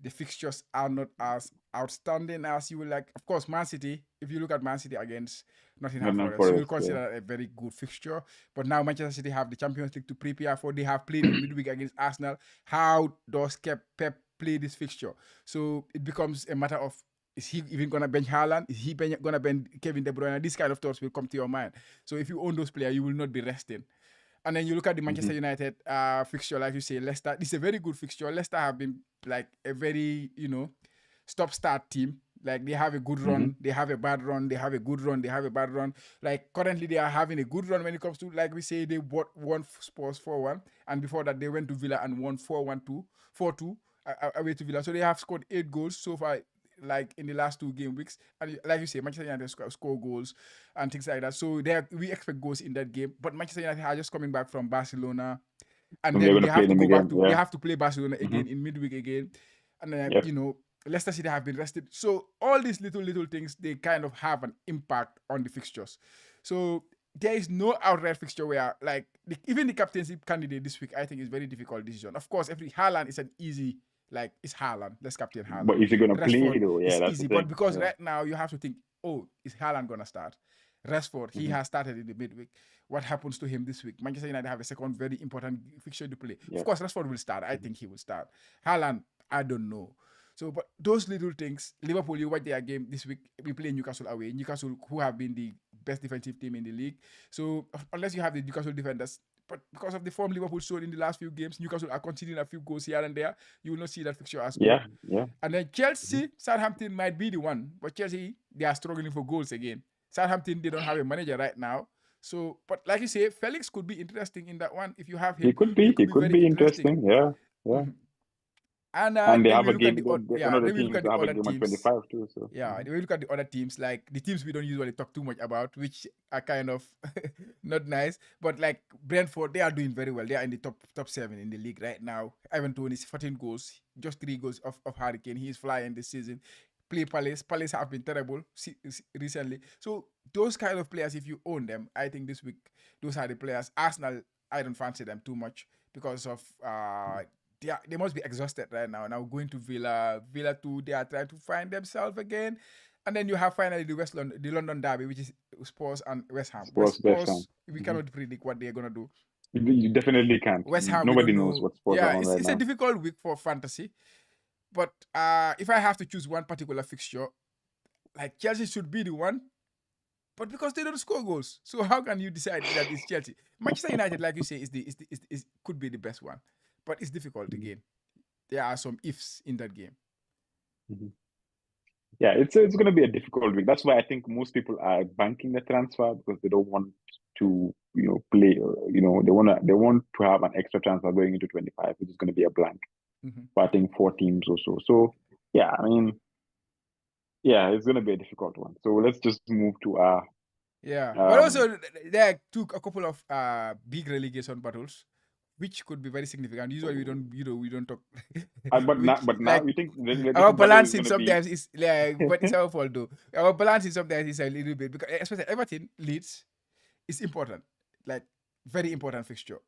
The fixtures are not as outstanding as you would like. Of course, Man City, if you look at Man City against Nottingham Nottingham Forest, you will Forest, yeah. consider that a very good fixture. But now Manchester City have the Champions League to prepare for. They have played in midweek against Arsenal. How does Pep play this fixture? So it becomes a matter of, is he even going to bench Haaland? Is he going to bench Kevin De Bruyne? These kind of thoughts will come to your mind. So if you own those players, you will not be resting. And then you look at the Manchester United fixture, like you say, Leicester. This is a very good fixture. Leicester have been like a very, stop-start team. Like they have a good run, they have a bad run, they have a good run, they have a bad run. Like currently they are having a good run when it comes to, like we say, they won Spurs 4-1. And before that, they went to Villa and won 4-2 away to Villa. So they have scored 8 goals so far, like in the last 2 game weeks. And like you say, Manchester United score goals and things like that. So we expect goals in that game. But Manchester United are just coming back from Barcelona, and And they're then going they to play have to them go back again, to they yeah. have to play Barcelona again in midweek again, and then Yep. Leicester City have been rested. So all these little things, they kind of have an impact on the fixtures. So there is no outright fixture where like even the captaincy candidate this week, I think, is very difficult decision. Of course, every Haaland is an easy, like it's Haaland. Let's captain But Haaland. is he going to play, Rashford though? Yeah, is that's the easy, but thing. because Yeah. right now you have to think, oh, is Haaland gonna start? Rashford, he has started in the midweek. What happens to him this week? Manchester United have a second very important fixture to play. Of Yep. course, Rashford will start. I think he will start. Haaland, I don't know. So, but those little things, Liverpool, you watch their game this week. We play Newcastle away. Newcastle, who have been the best defensive team in the league. So, unless you have the Newcastle defenders, but because of the form Liverpool showed in the last few games, Newcastle are conceding a few goals here and there. You will not see that fixture as good. Yeah. And then Chelsea, Southampton might be the one, but Chelsea, they are struggling for goals again. Southampton, they don't have a manager right now. So, but like you say, Felix could be interesting in that one. If you have him, He could he be. could He be could very be interesting. interesting. Yeah. Yeah. And And they then have we a look at game. the One of the then we look teams at the have a other game on teams. 25 too. So. Yeah, when we look at the other teams, like the teams we don't usually talk too much about, which are kind of not nice. But like Brentford, they are doing very well. They are in the top 7 in the league right now. Ivan Toney is 14 goals, just 3 goals of Hurricane. He is flying this season. Play Palace. Palace have been terrible recently. So those kind of players, if you own them, I think this week those are the players. Arsenal, I don't fancy them too much because of they must be exhausted right now. Now going to Villa too, they are trying to find themselves again. And then you have finally the London derby, which is Spurs and West Ham. West Ham. Spurs, we cannot predict what they're gonna do. You definitely can't. West Ham, we Nobody don't knows know. what Spurs are Yeah, on right it's a now. difficult week for fantasy. But if I have to choose one particular fixture, like Chelsea should be the one, but because they don't score goals, so how can you decide that it's Chelsea? Manchester United, like you say, is could be the best one, but it's difficult again. There are some ifs in that game. Yeah, it's going to be a difficult week. That's why I think most people are banking the transfer because they don't want to, play. They want to have an extra transfer going into 25, which is going to be a blank. But I think 4 teams or so. So yeah, I mean, yeah, it's going to be a difficult one. So let's just move to our. Yeah, but also there took a couple of big relegation battles, which could be very significant. Usually we don't talk. But now like you think the our relegation battle is balancing going to be. sometimes is like, but it's our fault though. Our balancing sometimes is a little bit because especially Everton Leeds is important, like very important fixture.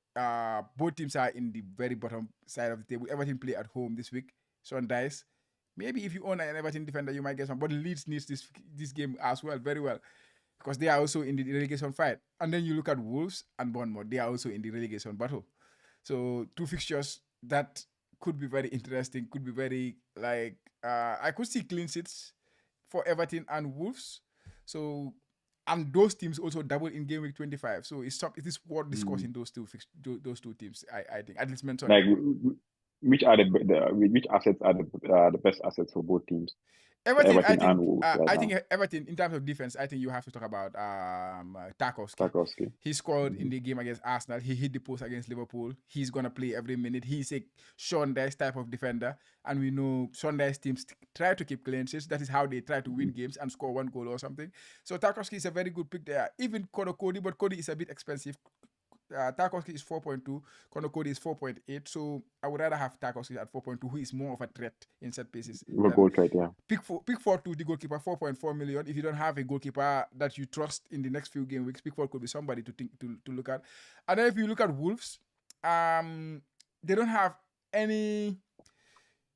Both teams are in the very bottom side of the table. Everton play at home this week, so on dice. Maybe if you own an Everton defender, you might get some. But Leeds needs this game as well, very well, because they are also in the relegation fight. And then you look at Wolves and Bournemouth; they are also in the relegation battle. So 2 fixtures that could be very interesting. Could be very like I could see clean sheets for Everton and Wolves. So and those teams also double in game week 25. So it is worth discussing those two teams. I think at least mention like them. which are which assets are the best assets for both teams? Everton, Everton and Wolves right I now. think Everton in terms of defense, I think you have to talk about Tarkowski. Tarkowski. He scored in the game against Arsenal. He hit the post against Liverpool. He's gonna play every minute. He's a Sean Dice type of defender, and we know Sean Dice teams try to keep clean sheets. That is how they try to win games and score 1 goal or something. So Tarkowski is a very good pick there. Even Cody, but Cody is a bit expensive. Tarkowski is 4.2, Conor Cody is 4.8. So I would rather have Tarkowski at 4.2, who is more of a threat in set pieces. We'll go threat, yeah. Pick 4-2, the goalkeeper, 4.4 million. If you don't have a goalkeeper that you trust in the next few game weeks, Pickford could be somebody to think to look at. And then if you look at Wolves, they don't have any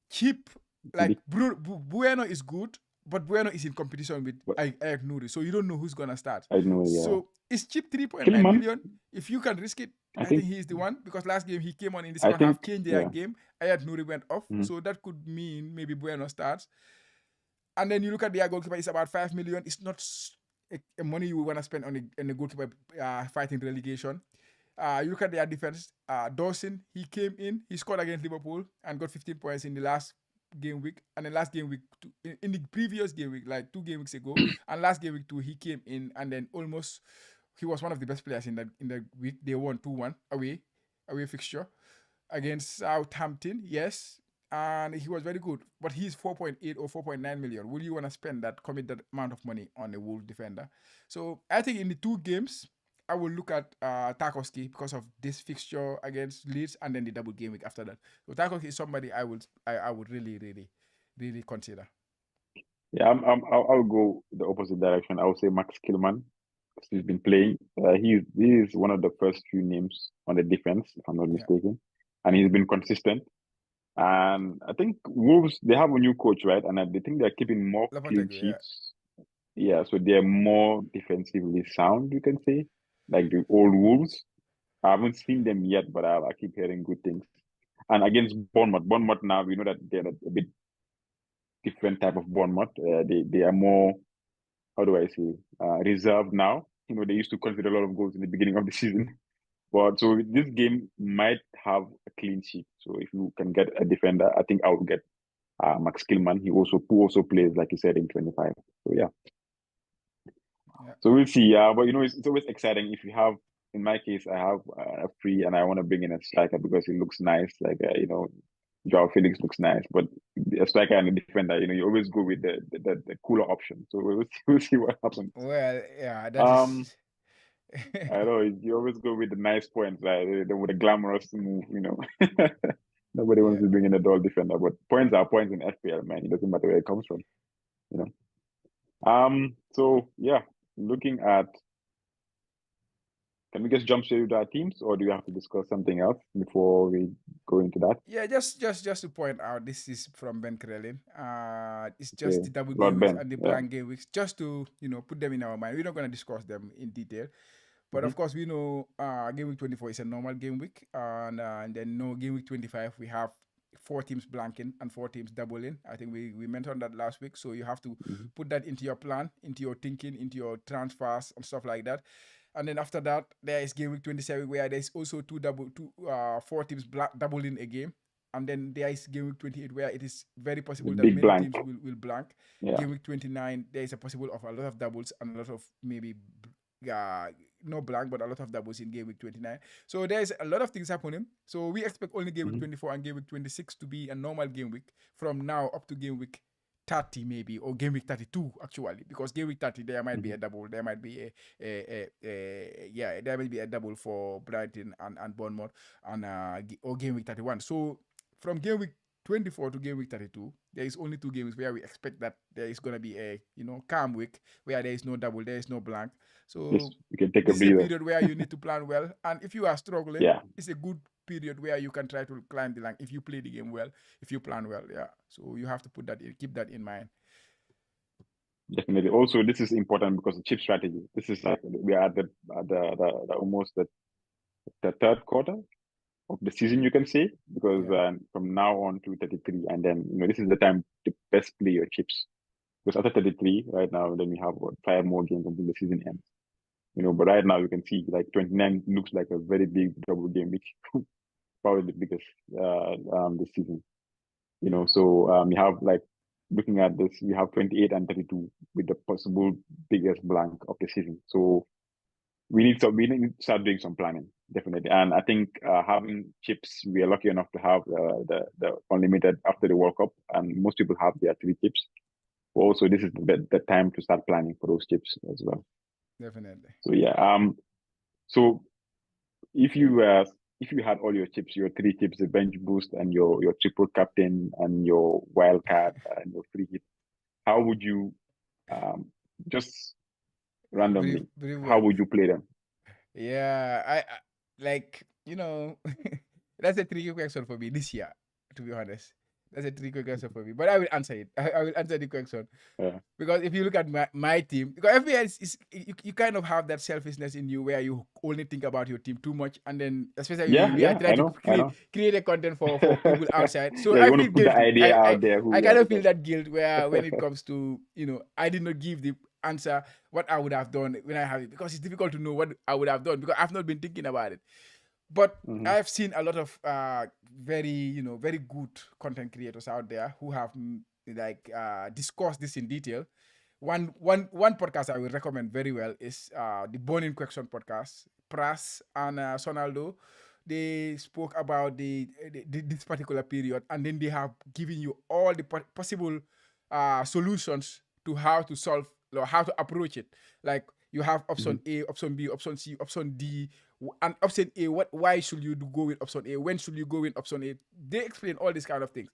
cheap, like Bueno is good, but Bueno is in competition with Ayak Nouri, so you don't know who's gonna start. I know, yeah. So it's cheap, 3.9 Killman, million. If you can risk it, I think he is the one, because last game he came on in the second half, changed their game. Ayak Nouri went off, so that could mean maybe Bueno starts. And then you look at their goalkeeper, it's about 5 million. It's not a money you want to spend on a goalkeeper fighting relegation. You look at their defense. Dawson, he came in, he scored against Liverpool and got 15 points in the last game week. And then last game week, in the previous game week, like 2 game weeks ago, and last game week too, he came in and then almost, he was one of the best players in the week. They won 2-1 away fixture against Southampton. Yes. And he was very good, but he's 4.8 or 4.9 million. Will you want to spend that, commit that amount of money on a Wolves defender? So I think in the 2 games, I will look at Tarkowski because of this fixture against Leeds and then the double game week after that. So Tarkowski is somebody I would really, really, really consider. Yeah, I'll go the opposite direction. I would say Max Killman. He's been playing. He is one of the first few names on the defense, if I'm not mistaken, and he's been consistent. And I think Wolves, they have a new coach, right? And I think they're keeping more clean sheets. Yeah, so they're more defensively sound, you can say, like the old Wolves. I haven't seen them yet, but I keep hearing good things. And against Bournemouth now, we know that they're a bit different type of Bournemouth. They are more, how do I say, reserved now. You know, they used to concede a lot of goals in the beginning of the season. But so this game might have a clean sheet. So if you can get a defender, I think I would get Max Killman. Who also plays, like you said, in 25. So yeah. So we'll see. But you know, it's always exciting if you have. In my case, I have a free, and I want to bring in a striker because it looks nice. Like you know, Joao Felix looks nice, but a striker and a defender, you know, you always go with the cooler option. So we'll see what happens. Well, yeah, that is. I know you always go with the nice points, right? With the glamorous move, you know. Nobody wants to bring in a dull defender, but points are points in FPL, man. It doesn't matter where it comes from, you know. So yeah, looking at, can we just jump straight to our teams, or do you have to discuss something else before we go into that? Yeah, just to point out, this is from Ben Krellin. It's just the double game weeks and the blank game weeks, just to, you know, put them in our mind. We're not going to discuss them in detail. But of course, we know game week 24 is a normal game week. And then game week 25, we have 4 teams blanking and 4 teams doubling. I think we mentioned that last week. So you have to put that into your plan, into your thinking, into your transfers and stuff like that. And then after that, there is game week 27, where there's also 4 teams doubling a game. And then there is game week 28, where it is very possible that many teams will blank. Yeah. Game week 29, there is a possible of a lot of doubles and a lot of maybe no blank, but a lot of doubles in game week 29. So there's a lot of things happening. So we expect only game week 24 and game week 26 to be a normal game week from now up to game week 30 maybe, or game week 32 actually, because game week 30 there might be a double, there might be there might be a double for Brighton and Bournemouth, and or game week 31. So from game week 24 to game week 32, there is only 2 games where we expect that there is going to be a, you know, calm week where there is no double, there is no blank. So you can take this is a period where you need to plan well, and if you are struggling, it's a good period where you can try to climb the line if you play the game well, if you plan well. So you have to put that in, keep that in mind. Definitely. Also, this is important because the chip strategy. This is like we are at the almost the third quarter of the season, you can say, because from now on to 33, and then, you know, this is the time to best play your chips. Because after 33, right now, then we have 5 more games until the season ends. You know, but right now you can see like 29 looks like a very big double game week, probably the biggest this season. You know, so you have, like, looking at this, we have 28 and 32 with the possible biggest blank of the season. So we need to start doing some planning, definitely. And I think having chips, we are lucky enough to have the unlimited after the World Cup, and most people have their 3 chips. Also, this is the time to start planning for those chips as well. Definitely. So yeah, so if you had all your chips, your three chips, the bench boost and your triple captain and your wild card and your free hit, how would you just Brief, randomly, brief how one. would you play them? Yeah, I like that's a tricky question for me this year. To be honest, that's a tricky question for me. But I will answer it. I will answer the question. Yeah. Because if you look at my team, because FBL is you kind of have that selfishness in you where you only think about your team too much, and then especially Yeah, we are yeah, trying I to know, I know. create a content for people outside. So Yeah, you I want to feel put the guilty. idea out there I who are kind the of feel best. that guilt where when it comes to I did not give the answer what I would have done when I have it, because it's difficult to know what I would have done because I've not been thinking about it. But Hmm. I've seen a lot of very good content creators out there who have discussed this in detail. One podcast I will recommend very well is the Born in Question podcast. Pras and Sonaldo, they spoke about this particular period, and then they have given you all the possible solutions to how to solve or how to approach it. Like you have option Hmm. A, option B, option C, option D, and option A. Why should you go with option A? When should you go with option A? They explain all these kind of things.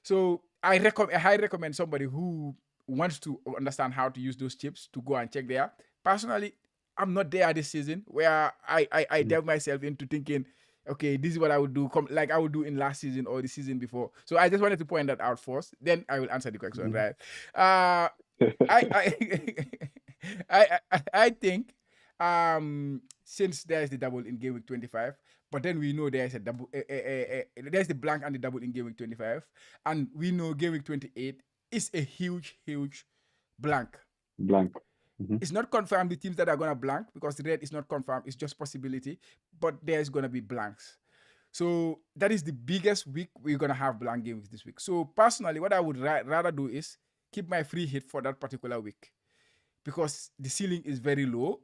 So I highly recommend somebody who wants to understand how to use those chips to go and check there. Personally, I'm not there this season where I delve myself into thinking, okay, this is what I would do, like I would do in last season or the season before. So I just wanted to point that out first. Then I will answer the question, Hmm. right? Uh, I I think since there's the double in game week 25, but then we know there's a double there's the blank and the double in game week 25, and we know game week 28 is a huge blank. Blank. Hmm. It's not confirmed the teams that are gonna blank because the red is not confirmed, it's just possibility, but there's gonna be blanks. So that is the biggest week we're gonna have blank games this week. So personally, what I would rather do is keep my free hit for that particular week because the ceiling is very low,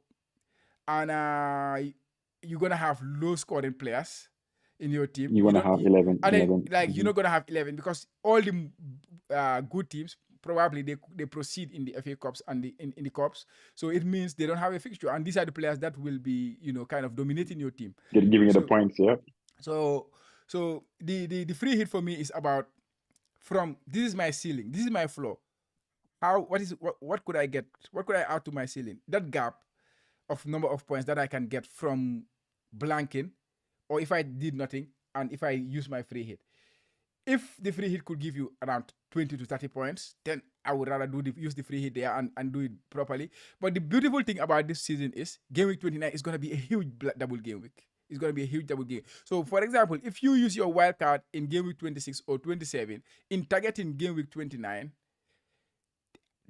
and you're gonna have low scoring players in your team. You You want to don't, have 11, and then 11. like you're not gonna have 11 because all the good teams probably they proceed in the FA Cups and in the Cups. So it means they don't have a fixture, and these are the players that will be kind of dominating your team. Giving you the So points, yeah. so so the free hit for me is about from this is my ceiling, this is my floor. What could I get? What could I add to my ceiling? That gap of number of points that I can get from blanking, or if I did nothing and if I use my free hit. If the free hit could give you around 20 to 30 points, then I would rather use the free hit there and do it properly. But the beautiful thing about this season is game week 29 is going to be a huge double game week. It's going to be a huge double game. So, for example, if you use your wild card in game week 26 or 27 in targeting game week 29,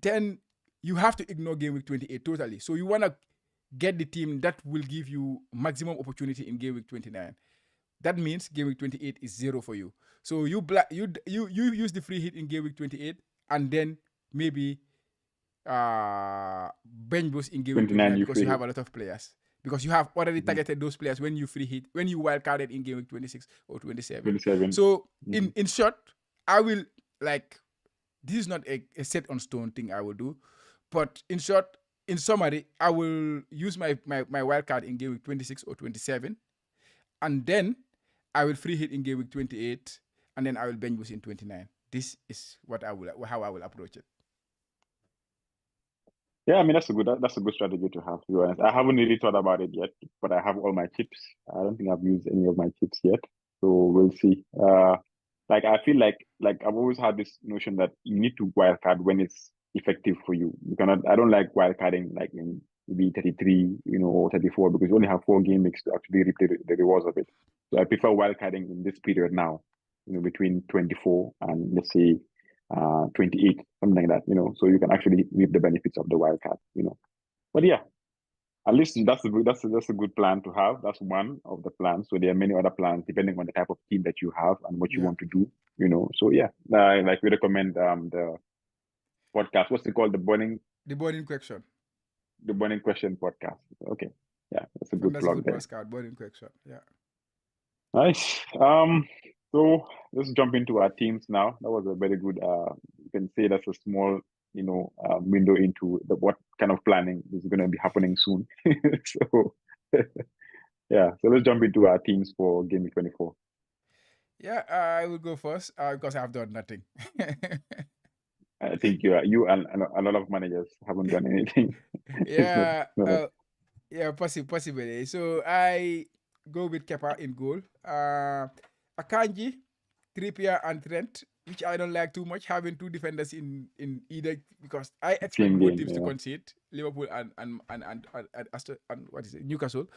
then you have to ignore game week 28 totally. So, you want to get the team that will give you maximum opportunity in game week 29. That means game week 28 is zero for you. So you use the free hit in game week 28, and then maybe bench boost in game week 29, 29 you because you free have hit. a lot of players. Because you have already Hmm. targeted those players when you free hit, when you wild carded in game week 26 or 27. 27. So Hmm. in short, I will like this is not a set on stone thing I will do, but in short, in summary, I will use my wild card in game week 26 or 27, and then I will free hit in game week 28, and then I will bench boost in 29. This is how I will approach it. Yeah, I mean that's a good strategy to have, to be honest. I haven't really thought about it yet, but I have all my chips. I don't think I've used any of my chips yet. So we'll see. Like I feel like I've always had this notion that you need to wildcard when it's effective for you. You cannot I don't like wildcarding like in maybe 33, or 34 because you only have 4 game weeks to actually reap the rewards of it. So I prefer wildcarding in this period now, between 24 and let's say 28, something like that. So you can actually reap the benefits of the wildcard. But yeah, at least that's a good plan to have. That's one of the plans. So there are many other plans depending on the type of team that you have and what you Yeah, want to do. So yeah, like we recommend the podcast. What's it called? the boarding question. The Burning Question podcast. Okay, yeah, that's a good Fantasy plug football there. scout boarding question. Yeah, Nice. So let's jump into our teams now. That was a very good. You can say that's a small, window into what kind of planning is going to be happening soon. So Yeah, so let's jump into our teams for Game Week 24. Yeah, I will go first because I've done nothing. I think you and a lot of managers haven't done anything. It's not, Yeah, not a yeah, possibly. So I go with Kepa in goal. Akanji, Trippier, and Trent, which I don't like too much, having two defenders in either because I expect same both game. teams to Yeah, concede, Liverpool and Newcastle.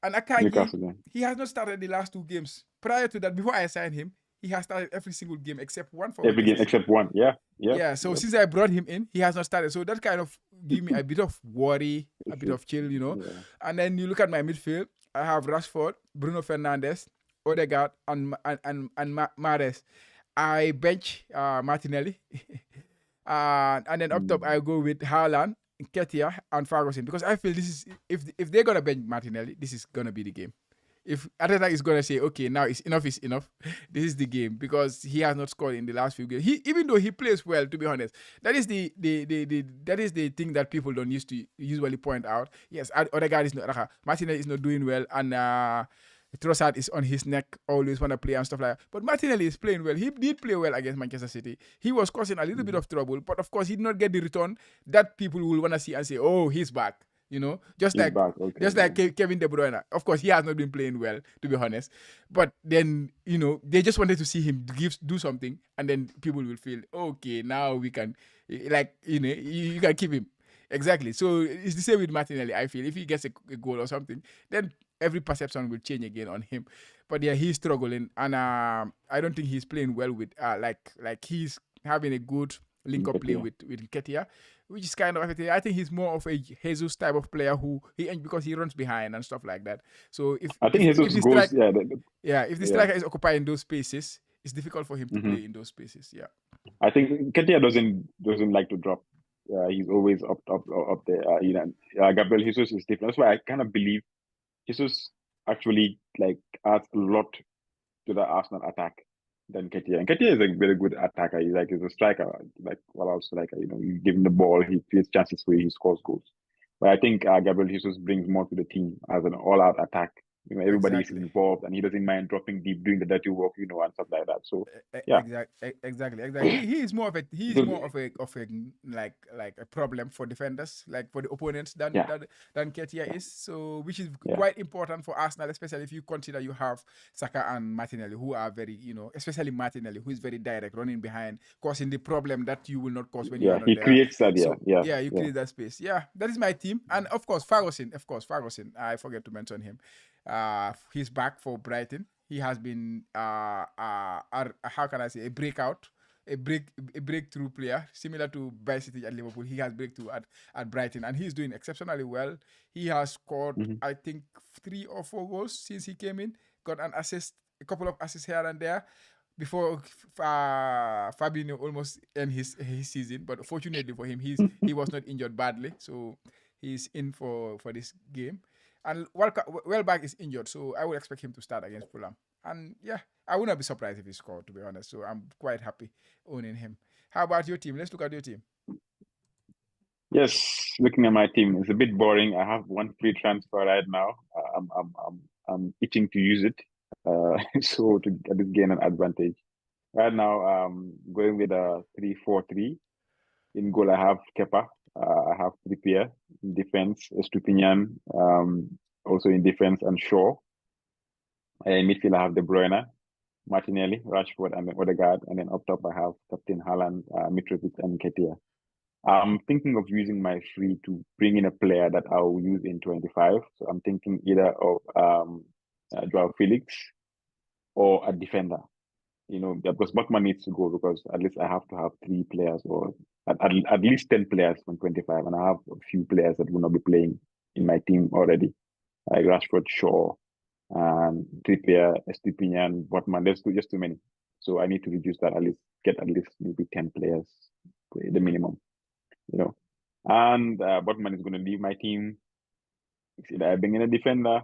And Akanji, Newcastle. Yeah. he has not started the last two games. Prior to that, before I signed him, he has started every single game except one for Every game Manchester City. except one. Yeah, yep, Yeah, so yep. since I brought him in, he has not started. So that kind of give me a bit of worry, a It's bit of chill, yeah. And then you look at my midfield, I have Rashford, Bruno Fernandes, Odegaard, and Mahrez. I bench Martinelli. And then up top, Mm. I go with Haaland, Ketia, and Ferguson because I feel this is if they're gonna bench Martinelli, this is gonna be the game. If Ateta is gonna say, okay, now it's enough, this is the game because he has not scored in the last few games. He even though he plays well, to be honest, that is the thing that people don't used to usually point out. Yes, other guy is not Martinelli is not doing well, and Trossard is on his neck, always want to play and stuff like that. But Martinelli is playing well. He did play well against Manchester City. He was causing a little bit Mm. of trouble, but of course he did not get the return that people will want to see and say, oh, he's back. Just He's like back. Okay. just Yeah. like Kevin De Bruyne. Of course, he has not been playing well, to be honest. But then, they just wanted to see him do something, and then people will feel, okay, now we can, you can keep him. Exactly. So it's the same with Martinelli, I feel. If he gets a goal or something, then every perception will change again on him. But yeah, he's struggling, and I don't think he's playing well with like he's having a good link up play Yeah. with Ketia, which is kind of affecting. I think he's more of a Jesus type of player who because he runs behind and stuff like that. So if I think if if Jesus the goes. strike Yeah. if the Yeah. striker is occupying those spaces, it's difficult for him to Hmm. play in those spaces. Yeah, I think Ketia doesn't like to drop. He's always up there. Gabriel Jesus is different. That's why I kind of believe Jesus actually like adds a lot to the Arsenal attack than Ketia. And Ketia is a very good attacker. He's a striker, like well out striker. You give him the ball, he creates chances for you, he scores goals. But I think Gabriel Jesus brings more to the team as an all-out attack. Everybody is exactly. involved, and he doesn't mind dropping deep, doing the dirty work, and stuff like that. So, yeah, Exactly. He is more of a those, like a problem for defenders, like for the opponents than yeah, than Ketia yeah, is. So which is yeah, quite important for Arsenal, especially if you consider you have Saka and Martinelli, who are very, especially Martinelli, who is very direct, running behind, causing the problem that you will not cause when you are yeah. not He there. creates that. Yeah, So yeah, yeah, you yeah. create that space. Yeah, that is my team, and of course Ferguson. I forget to mention him. He's back for Brighton. He has been how can I say a breakthrough player similar to Bay City at Liverpool. He has breakthrough at Brighton, and he's doing exceptionally well. He has scored Hmm. I think 3 or 4 goals since he came in. Got an assist, a couple of assists here and there. Before Fabinho almost end his season, but fortunately for him, he was not injured badly, so he's in for this game. And Welbeck is injured, so I would expect him to start against Fulham. And yeah, I would not be surprised if he scored, to be honest. So I'm quite happy owning him. How about your team? Let's look at your team. Yes, looking at my team, it's a bit boring. I have one free transfer right now. I'm itching to use it, so to at least gain an advantage. Right now, going with a 3-4-3. In goal, I have Kepa. I have Trippier. In defense, Estupinian. Also in defense, and Shaw. In midfield, I have De Bruyne, Martinelli, Rashford, and then Odegaard. And then up top, I have Captain Haaland, Mitrovic, and Ketia. I'm thinking of using my free to bring in a player that I'll use in 25. So I'm thinking either of Joao Felix or a defender. Because Botman needs to go because at least I have to have 3 players or at least 10 players from 25. And I have a few players that will not be playing in my team already, like Rashford, Shaw, and Trippier, Estepinian, Botman. There's just too many. So I need to reduce that, get at least maybe 10 players, the minimum, you know. And Botman is going to leave my team. It's either I bring in a defender,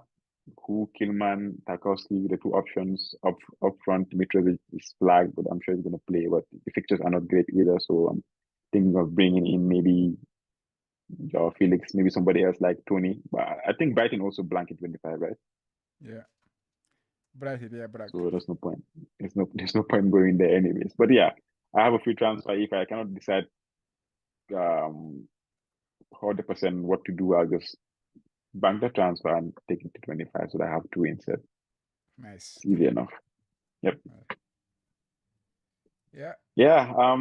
who Kilman, Tarkowski, the two options up front. Mitrovic is flagged, but I'm sure he's going to play. But the fixtures are not great either, so I'm thinking of bringing in maybe Joao Felix, maybe somebody else like Tony. But I think Brighton also blanket 25, right? Yeah. Brighton, yeah, Bragg. So there's no point. There's no point going there anyways. But yeah, I have a free transfer. If I cannot decide 100% what to do, I'll just bank the transfer and take it to 25 so that I have two instead. Nice. It's easy enough. Yep. Yeah. Yeah.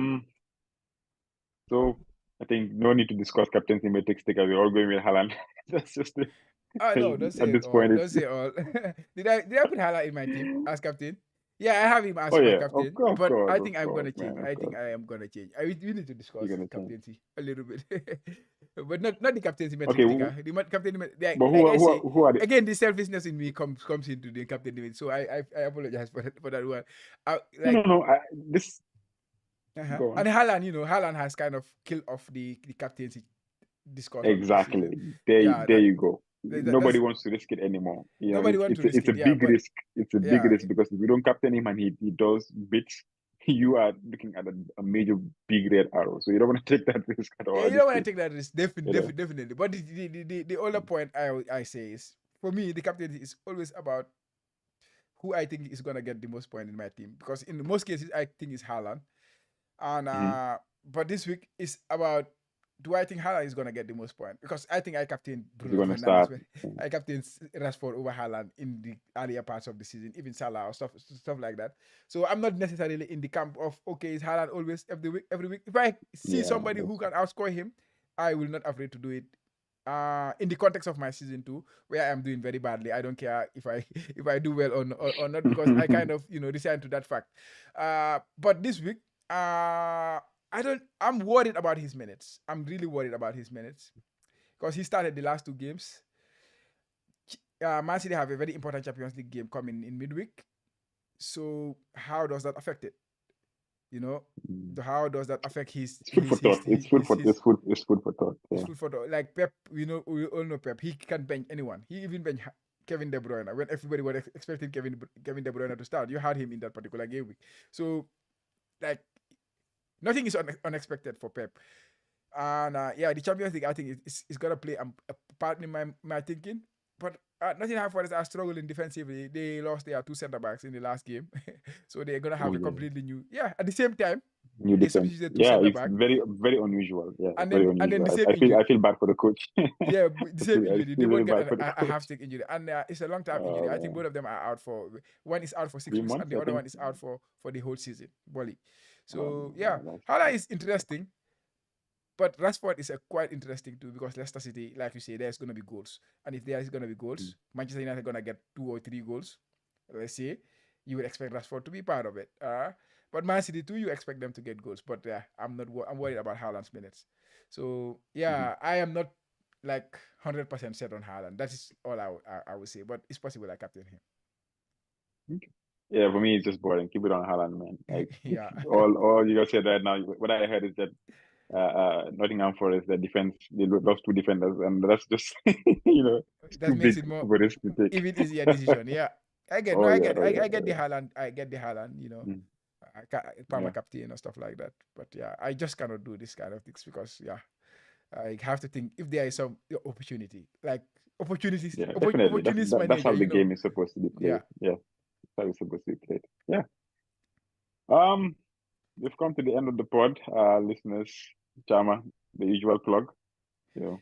So I think no need to discuss captaincy metrics because we're all going with Haaland. That's just it. Oh no, don't say At it this all. point. Don't It's say all. Did I put Hala in my team as captain? Yeah, I have him oh as my yeah, captain, of but course, I of think I'm course, gonna change. man, of I think course. I am gonna change. We need to You're discuss gonna change. captaincy a little bit, but not the captaincy Okay, metrics. Captain, but like I say who are the again, the selfishness in me comes into the captain debate. So I apologize for that one. Like no. This go on. and Haaland, Haaland has kind of killed off the captaincy discourse on this Exactly. season. There Yeah, there you go. Nobody that's wants to risk it anymore. You know, nobody want to risk it's a it. Yeah, big but risk. It's a big yeah, risk because if you don't captain him and he does bits, you are looking at a major big red arrow. So you don't want to take that risk at all yeah, at you this don't want to stage. take that risk, You know? definitely. But the other point I say is for me, the captaincy is always about who I think is gonna get the most point in my team because in most cases I think it's Haaland, and Mhm. but this week is about do I think Haaland is gonna get the most point because I think I captain If you're Bruno gonna Fernandes start, when I captain Rashford over Haaland in the earlier parts of the season, even Salah or stuff like that. So I'm not necessarily in the camp of okay, is Haaland always every week? Every week, if I see yeah, somebody who can outscore him, I will not afraid to do it. In the context of my season two, where I'm doing very badly, I don't care if I if I do well or not because I kind of resign to that fact. But this week, I'm worried about his minutes. I'm really worried about his minutes because he started the last two games. Man City have a very important Champions League game coming in midweek. So how does that affect it? You know, how does that affect his it's food for thought. It's food for thought. his Yeah. food for like Pep? We all know Pep. He can bench anyone. He even bench Kevin De Bruyne when everybody was expecting Kevin De Bruyne to start. You had him in that particular game week. So like nothing is unexpected for Pep. And yeah, the Champions League I think is gonna play a part in my thinking. But Nottingham Forest are struggling defensively. They lost their two centre backs in the last game, so they're gonna Oh have a yeah. completely new. Yeah, at the same time, New they defense. substituted two Yeah, centre it's back, very unusual. Yeah, it's and very then unusual. the same I feel injury. I feel bad for the coach. Yeah, the same I injury. They feel both very get bad for the a half coach. stick injury, and it's a long time injury. I think Oh both man. of them are out for one is out for 6 weeks, and 3 months, the I other think. one is out for the whole season. Wally. Oh So yeah, man, Hala is interesting. But Rashford is a quite interesting too because Leicester City, like you say, there's going to be goals. And if there is going to be goals, Manchester United are going to get 2 or 3 goals. Let's say you would expect Rashford to be part of it. But Man City too, you expect them to get goals. But yeah, I'm worried about Haaland's minutes. So Mhm. yeah, I am not like 100% set on Haaland. That is all I would say. But it's possible I captain Okay. Yeah, for me it's just boring. Keep it on Haaland, man. him. Like Yeah. all you guys said right now. What I heard is that Nottingham Forest, the defense, they lost two defenders, and that's just it's That too makes big it more of a risk to take. even easier decision. Yeah. I get no, Oh I yeah, get oh yeah, I get oh the yeah. Haaland, I get the Haaland, Mm, Palmer yeah, captain and stuff like that. But yeah, I just cannot do this kind of things because yeah, I have to think if there is some opportunity, like yeah, definitely. opportunist That's manager, how the game is supposed to be yeah, played. Yeah, that's how it's supposed to be played. Yeah. Um, we've come to the end of the pod, listeners. Chama, the usual plug. You know,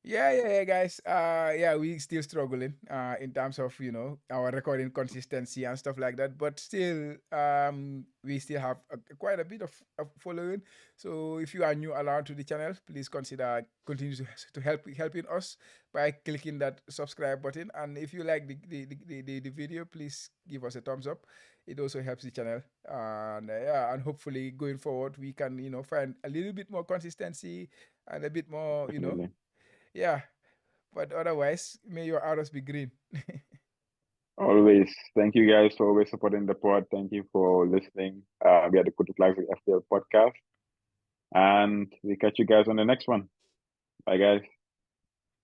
yeah, guys. Yeah, we still struggling in terms of our recording consistency and stuff like that. But still, we still have quite a bit of following. So if you are new around to the channel, please consider continue to helping us by clicking that subscribe button. And if you like the video, please give us a thumbs up. It also helps the channel. And yeah, and hopefully going forward, we can find a little bit more consistency and a bit more definitely. yeah, but otherwise, may your arrows be green. Always. Thank you guys for always supporting the pod. Thank you for listening. We are the Kotu FPL podcast, and we catch you guys on the next one. Bye, guys.